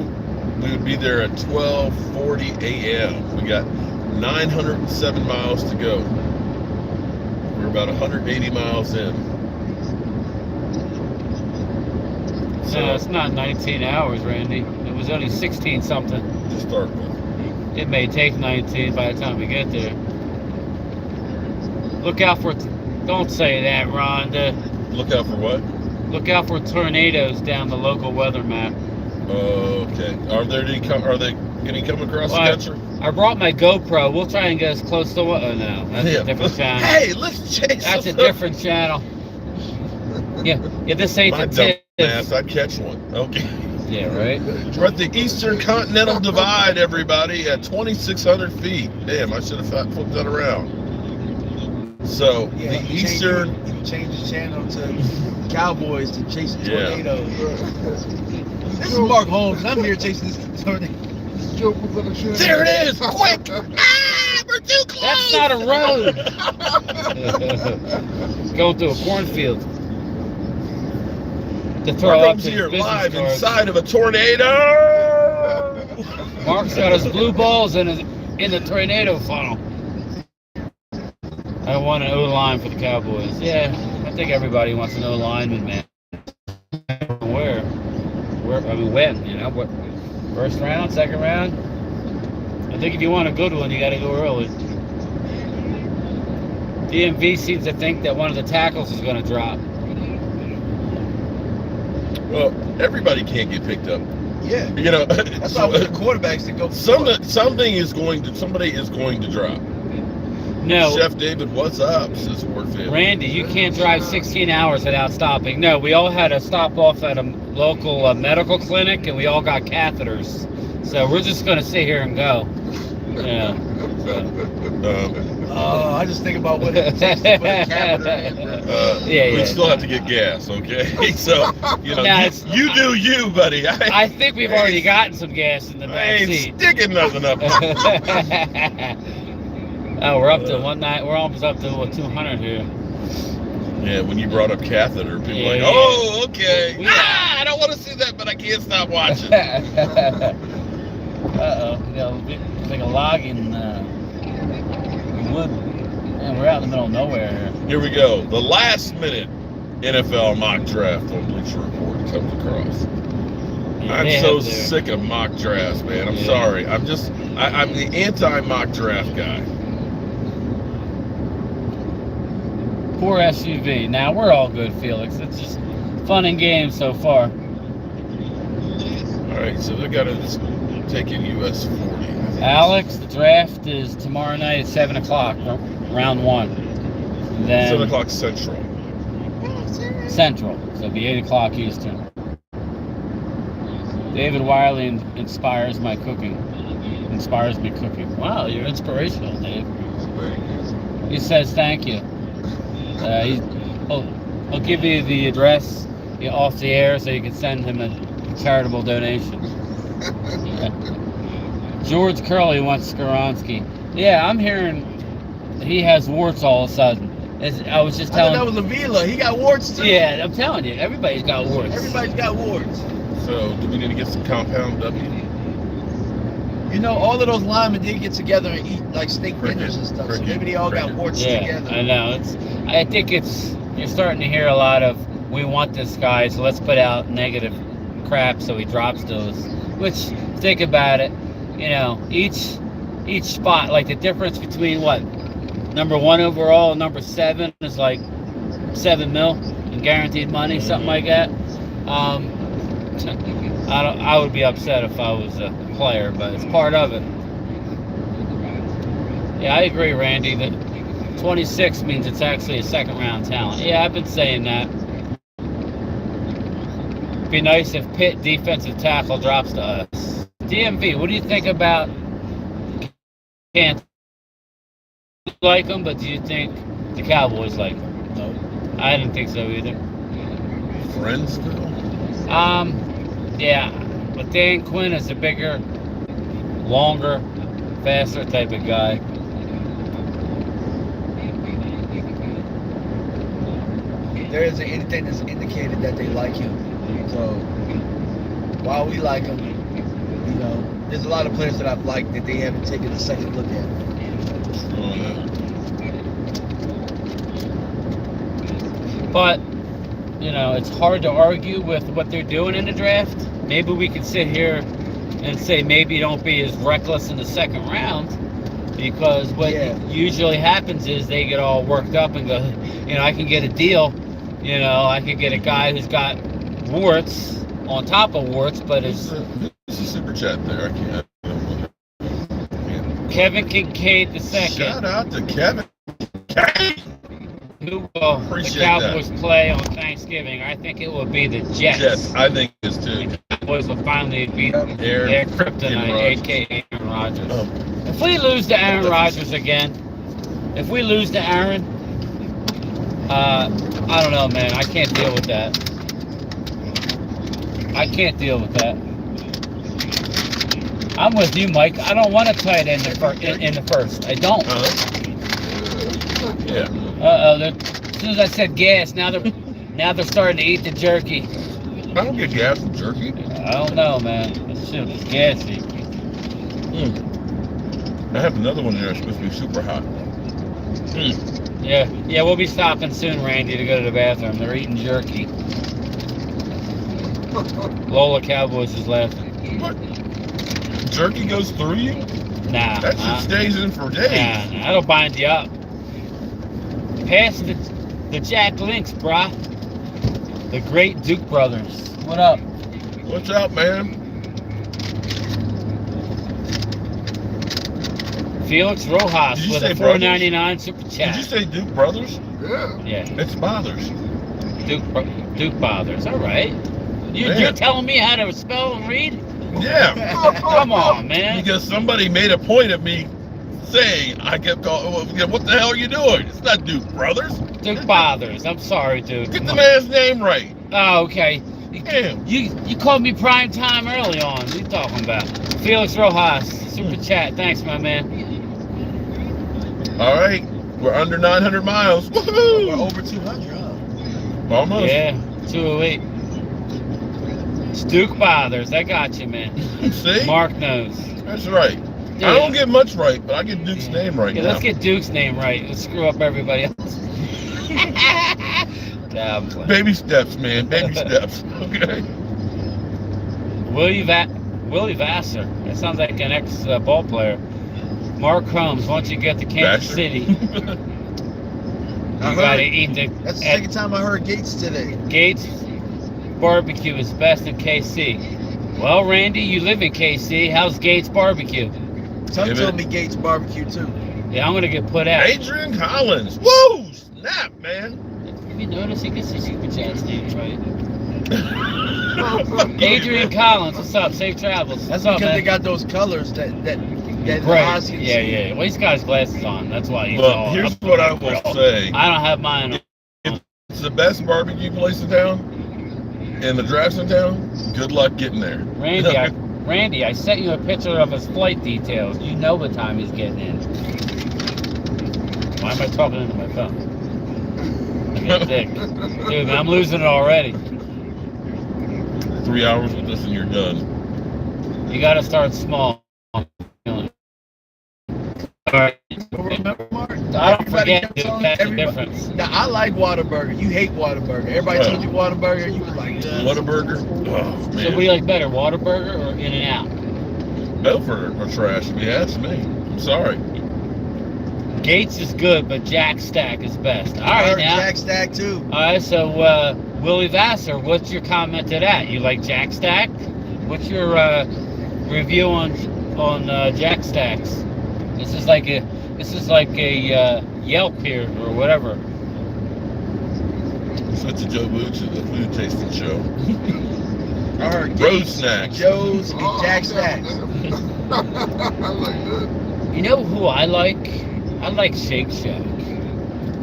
we would be there at 12:40 a.m. We got 907 miles to go. We're about 180 miles in. No, it's not 19 hours, Randy. It was only 16 something. To start with. It may take 19 by the time we get there. Look out for... Don't say that, Rhonda. Look out for what? Look out for tornadoes down the local weather map. Okay. Are they going to come across the country? I brought my GoPro. We'll try and get as close to what? Oh, no. That's a different channel. Hey, let's chase That's a different channel. Yeah, this ain't my the dumb tip. ass, I'd catch one. Okay. Yeah, right? We're at the Eastern Continental Divide, everybody, at 2,600 feet. Damn, I should have flipped that around. So, Yeah, the Eastern... You change the channel to Cowboys to chase tornadoes. This is Mark Holmes, and I'm here chasing this tornado. There it is! Quick! We're too close! That's not a road! Going through a cornfield. To throw up Markham's his here business live cards. inside of a tornado! Mark's got his blue balls in the tornado funnel. I want an O-line for the Cowboys. Yeah, I think everybody wants an O-lineman, man. Where? I mean, when? You know, what? First round, second round? I think if you want a good one, you got to go early. DMV seems to think that one of the tackles is going to drop. Well, everybody can't get picked up. Yeah. You know, that's why I want the quarterbacks to go. Somebody is going to drop. No. Chef David, what's up? Says Warfield. Randy, you can't drive 16 hours without stopping. No, we all had to stop off at a local medical clinic, and we all got catheters. So we're just going to sit here and go. Yeah. I just think about what it takes to put a catheter in. We still have to get gas, okay? So, you know, you do you, buddy. I think we've already gotten some gas in the back seat. I ain't sticking nothing up. Oh, we're up to we're almost up to 200 here. Yeah, when you brought up catheter, people were like, oh, okay. I don't want to see that, but I can't stop watching. Uh-oh. It's like a logging wood. Man, we're out in the middle of nowhere here. Here we go. The last minute NFL mock draft on Bleacher Report comes across. Yeah, I'm so sick of mock drafts, man. I'm sorry. I'm the anti-mock draft guy. Poor SUV. Now, we're all good, Felix. It's just fun and games so far. All right, so they got us taking US 40. Alex, the draft is tomorrow night at 7 o'clock, round 1. Then 7 o'clock Central. Central, so it'll be 8 o'clock Eastern. David Wiley inspires me cooking. Wow, you're inspirational, Dave. He says thank you. He'll give you the address off the air so you can send him a charitable donation. George Curley wants Skoronski. Yeah, I'm hearing he has warts all of a sudden. I was just telling. I thought that was Avila. He got warts too. Yeah, I'm telling you, everybody's got warts. Everybody's got warts. So, do we need to get some compound W? You know, all of those linemen did get together and eat like steak dinners and stuff. So maybe they all got warts together. I know. I think you're starting to hear a lot of, we want this guy, so let's put out negative crap so he drops those. Which, think about it, each spot, like the difference between number 1 overall and number 7 is like $7 million in guaranteed money, something like that. I would be upset if I was a player, but it's part of it. Yeah, I agree, Randy, that 26 means it's actually a second round talent. Yeah, I've been saying that. It'd be nice if Pitt defensive tackle drops to us. DMV, what do you think about Can't like him, but do you think the Cowboys like him? No. I didn't think so either. Friendsville? Yeah, but Dan Quinn is a bigger, longer, faster type of guy. There isn't anything that's indicated that they like him. So while we like him, there's a lot of players that I've liked that they haven't taken a second look at. But, it's hard to argue with what they're doing in the draft. Maybe we could sit here and say maybe don't be as reckless in the second round, because what usually happens is they get all worked up and go, I can get a deal. I could get a guy who's got warts on top of warts, but is a super chat there. I can't. Kevin Kincaid II. Shout out to Kevin. Who will the Cowboys play on Thanksgiving? I think it will be the Jets. I think it is too. The Cowboys will finally beat their kryptonite, a.k.a. Aaron Rodgers. If we lose to Aaron Rodgers again, I don't know, man. I can't deal with that. I'm with you, Mike. I don't want a tight end in the first. I don't. Yeah. As soon as I said gas, now they're starting to eat the jerky. I don't get gas from jerky. I don't know, man. This shit was gassy. I have another one there that's supposed to be super hot. Yeah, we'll be stopping soon, Randy, to go to the bathroom. They're eating jerky. Lola Cowboys is laughing. What? Jerky goes through you? Nah. That shit stays in for days. Nah, that'll bind you up. Pass the Jack Links, brah. The great Duke brothers. What up? What's up, man? Felix Rojas Did you with say a $4.99 super chat. Did you say Duke Brothers? Yeah. Yeah, It's Bothers. Duke Brothers. All right. You're telling me how to spell and read? Yeah. Come on, man. Because somebody made a point of me saying, I kept calling, what the hell are you doing? It's not Duke Brothers. Duke Brothers. I'm sorry, dude. Get the man's name right. Oh, okay. Damn. You called me prime time early on. What are you talking about? Felix Rojas, super chat. Thanks, my man. All right. We're under 900 miles. We're Woohoo! over 200, huh? Almost. Yeah, 208. It's Duke Brothers. I got you, man. See? Mark knows. That's right. Yeah. I don't get much right, but I get Duke's name right Yeah, now. let's get Duke's name right. Let's screw up everybody else. Nah, I'm playing. Baby steps, man. Baby steps. Okay. Willie Vassar. That sounds like an ex-ball player. Mark Holmes, once you get to Kansas Vassar? City, I you heard gotta it. eat the That's the second time I heard Gates today. Gates barbecue is best in KC. Well, Randy, you live in KC. How's Gates barbecue? Tongue told me Gates barbecue too. Yeah, I'm gonna get put out. Adrian Collins. Woo! Snap, man. Have you noticed he gets his super chat names right? Adrian Collins, what's up? Safe travels. That's What's up, because they man? got those colors that Right. eyes can Yeah, see. yeah. Well, he's got his glasses on. That's why he's Look, all. here's what I will say. I don't have mine on. It's the best barbecue place in town, and the drafts in town. Good luck getting there. Randy, I sent you a picture of his flight details. You know what time he's getting in. Why am I talking into my phone? I get sick. Dude, man, I'm losing it already. 3 hours with this and you're done. You gotta start small. Alright. Remember, Mark? I don't Everybody forget, kept dude, telling that's the everybody- difference. Now, I like Whataburger. You hate Whataburger. Everybody told you Whataburger. You were like, ugh. Whataburger. Oh, So what do man. you like better, Whataburger or In-N-Out? Both are trash, if you ask me. I'm sorry. Gates is good, but Jack Stack is best. All I right, heard now. Jack Stack too. All right, so Willie Vassar, what's your comment to that? You like Jack Stack? What's your review on Jack Stacks? This is like a Yelp here or whatever. Switch to Joe Boots at the food tasting show. I heard Road Gates, snacks. Joe's, and Jack Stacks. I like that. You know who I like? I like Shake Shack.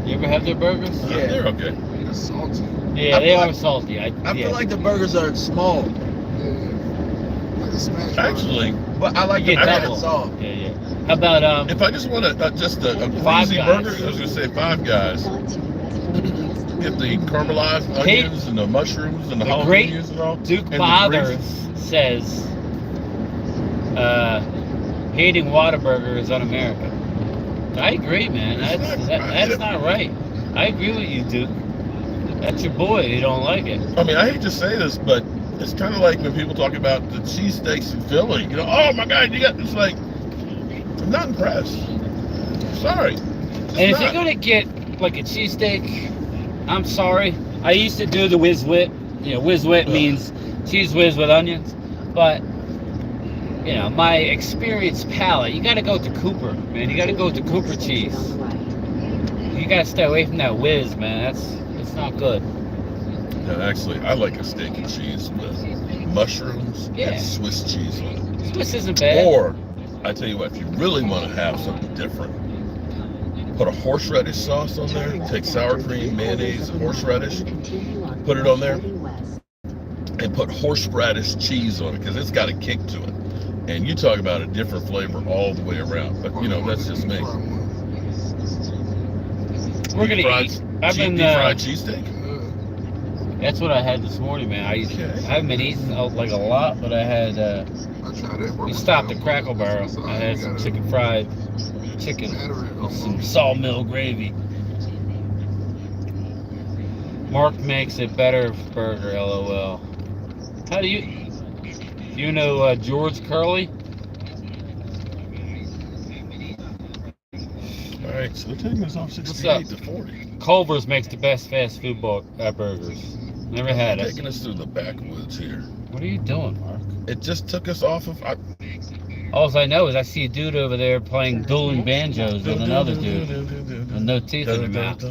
You ever have their burgers? Yeah. They're okay. It's salty. Yeah, I they feel are like- salty. I feel like the burgers are small, Yeah. Like a smash burger. Actually, but I like You the get bread double. soft. Yeah, yeah. How about if I just want a Five greasy Guys. burger, I was going to say Five Guys. Get the caramelized onions and the mushrooms and the The great jalapenos and all. Duke and the Bothers grease. says hating Whataburger is un-American. I agree, man. That's not right. I agree with you, Duke. That's your boy. You don't like it. I mean, I hate to say this, but it's kind of like when people talk about the cheesesteaks in Philly. You know, oh my God, you got this. Like, I'm not impressed. Sorry. And if you're gonna get like a cheesesteak, I'm sorry. I used to do the Whiz Wit. You know, Whiz Wit means cheese whiz with onions. But you know, my experienced palate, you gotta go to Cooper, man. You gotta go to Cooper cheese. You gotta stay away from that whiz, man. It's not good. No, actually, I like a steak and cheese with mushrooms Yeah. and Swiss cheese on it. Swiss isn't bad. Or, I tell you what, if you really want to have something different, put a horseradish sauce on there. Take sour cream, mayonnaise, and horseradish. Put it on there. And put horseradish cheese on it because it's got a kick to it. And you talk about a different flavor all the way around. But, you know, that's just me. We're gonna eat. I've been Deep fried cheesesteak? That's what I had this morning, man. I haven't been eating like a lot, but I had. We stopped at Crackle Barrel. I had some fried chicken with some sawmill gravy. Mark makes a better burger. LOL. How do you know George Curley? All right, so they're taking us off 68 to 40. Culver's makes the best fast food burgers. Never had it. Taking us through the backwoods here. What are you doing, Mark? It just took us off of. All I know is I see a dude over there playing dueling banjos with another dude with no teeth in their mouth.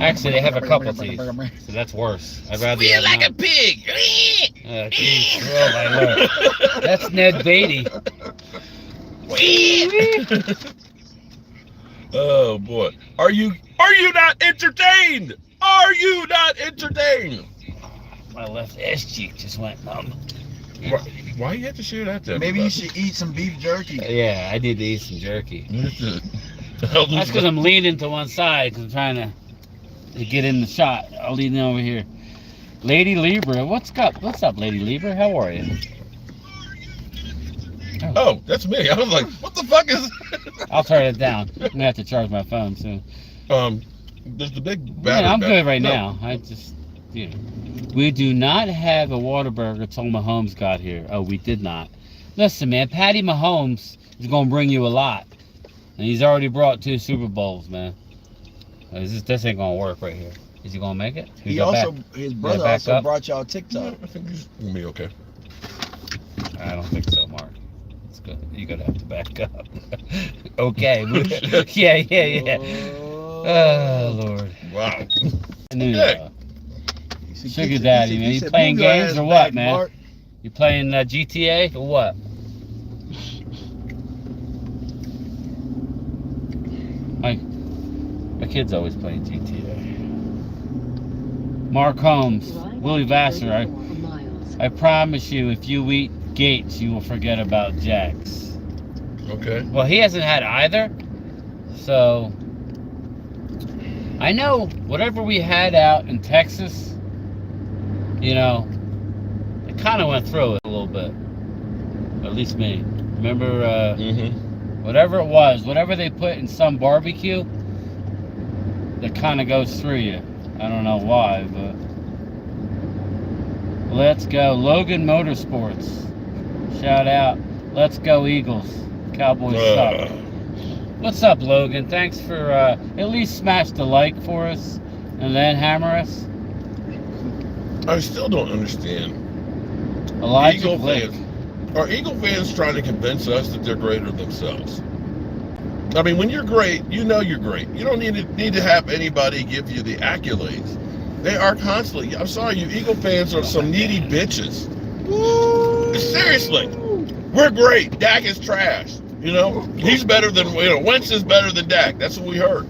Actually, they have a couple teeth, so that's worse. I'd rather feel like a pig. Geez. Oh my lord, that's Ned Beatty. Oh boy, are you not entertained? Are you not entertained? My left ass cheek just went numb. Why you have to share that then? Maybe you should eat some beef jerky. Yeah, I need to eat some jerky. That's because I'm leaning to one side because I'm trying to get in the shot. I'll lean over here. Lady Libra, what's up, Lady Libra? How are you? Oh, that's me. I was like, what the fuck is? I'll turn it down. I'm gonna have to charge my phone soon. There's the big battery. Yeah, I'm good right now. I just, we do not have a Whataburger till Holmes got here. Oh, we did not. Listen, man, Patty Mahomes is gonna bring you a lot, and he's already brought 2 Super Bowls, man. This ain't gonna work right here. Is he gonna make it? His brother also brought y'all TikTok. I think he's gonna be okay. I don't think so, Mark. It's good. You're gonna have to back up. Okay. Yeah. Oh Lord. Wow. Sugar Daddy, man. You playing games or what, man? Mark. You playing GTA or what? My kid's always playing GTA. Mark Holmes, Willie Vassar, I promise you, if you eat Gates, you will forget about Jax. Okay. Well, he hasn't had either, so I know whatever we had out in Texas, it kind of went through it a little bit. At least me. Remember, whatever it was, whatever they put in some barbecue, that kind of goes through you. I don't know why, but let's go. Logan Motorsports. Shout out. Let's go Eagles. Cowboys suck. What's up, Logan? Thanks for at least smash the like for us and then hammer us. I still don't understand. Elijah Blake. Are Eagle fans trying to convince us that they're greater themselves? I mean, when you're great, you know you're great. You don't need to have anybody give you the accolades. They are constantly. I'm sorry, you Eagle fans are some needy bitches. Woo! Seriously, we're great. Dak is trash. He's better than Wentz is better than Dak. That's what we heard.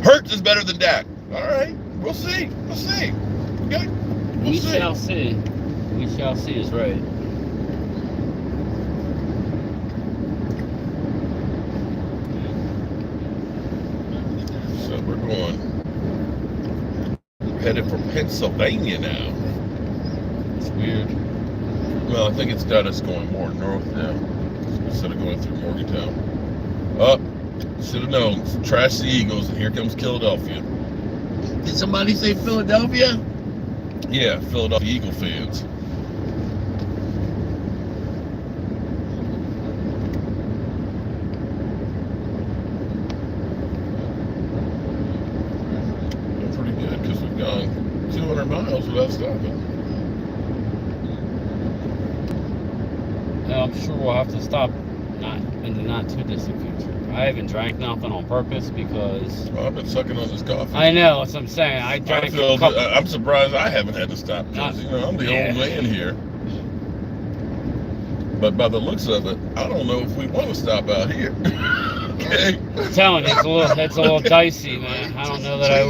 Hurts is better than Dak. All right, we'll see. Okay, we shall see. We shall see is right. So we're headed for Pennsylvania now. It's weird. Well, I think it's got us going more north now instead of going through Morgantown. Oh, should have known. Trash the Eagles, and here comes Philadelphia. Did somebody say Philadelphia? Yeah, Philadelphia Eagle fans. They're pretty good because we've gone 200 miles without stopping. I'm sure we'll have to stop in the not too distant future. I haven't drank nothing on purpose because I've been sucking on this coffee. I know, that's what I'm saying. I'm surprised I haven't had to stop because I'm the old man here. But by the looks of it, I don't know if we want to stop out here. Okay. I'm telling you, it's a little dicey, man. I don't know that I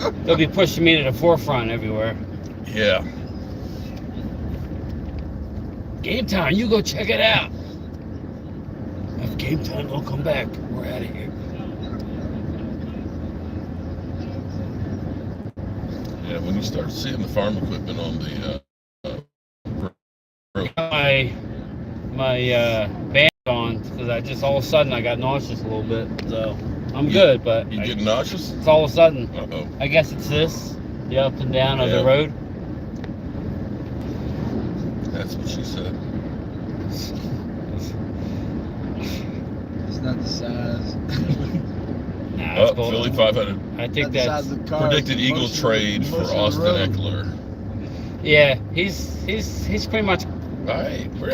would. They'll be pushing me to the forefront everywhere. Yeah. Game time, you go check it out. If game time don't come back, we're out of here. when you start seeing the farm equipment on the road. My band on because I just all of a sudden I got nauseous a little bit, so I'm good. But you get nauseous? It's all of a sudden. Uh-oh. I guess it's the up and down of the road. That's what she said. It's not the size. Nah, cool. Philly 500. I think that's predicted Eagle trade for Austin Eckler. Yeah, he's pretty much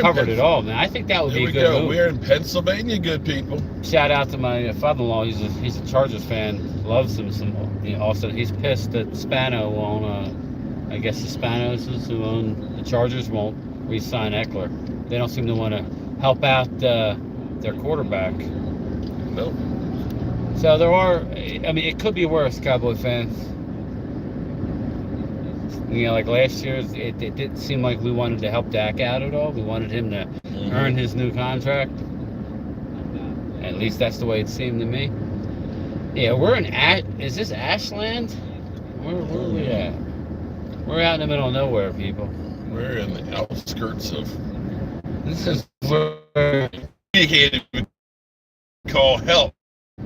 covered it all, man. I think that would be a good move. We're in Pennsylvania, good people. Shout out to my father-in-law. He's a Chargers fan. Loves him some. Also, he's pissed that Spano won't. I guess the Spanos who own the Chargers won't re-sign Eckler. They don't seem to want to help out their quarterback. Nope. So there are. I mean, it could be worse, Cowboy fans. Like last year, it didn't seem like we wanted to help Dak out at all. We wanted him to earn his new contract. At least that's the way it seemed to me. Yeah, we're in is this Ashland? Where are we at? We're out in the middle of nowhere, people. We're in the outskirts of. This is where we can't even call help.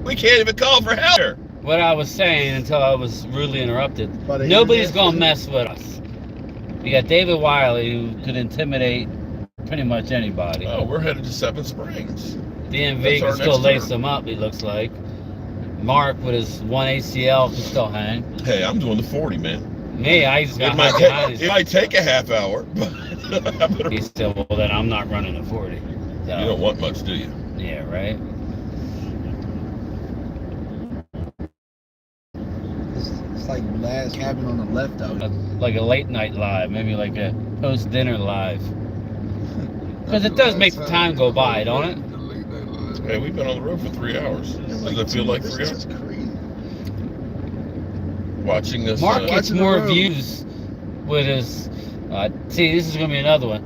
We can't even call for help. What I was saying until I was rudely interrupted. Nobody's gonna mess with us. You got David Wiley who could intimidate pretty much anybody. Oh, we're headed to Seven Springs. DMV can still lace him up, it looks like. Mark with his one ACL can still hang. Hey, I'm doing the 40, man. Me, I just got it might take a half hour, but he's still, well, then I'm not running a 40. So. You don't want much, do you? Yeah, right? It's like last cabin on the left out. Like a late night live, maybe like a post dinner live. Because it does make the time go by, don't it? Hey, we've been on the road for 3 hours. Does it feel like 3 hours? Watching this. Mark gets more views with his. See, this is going to be another one.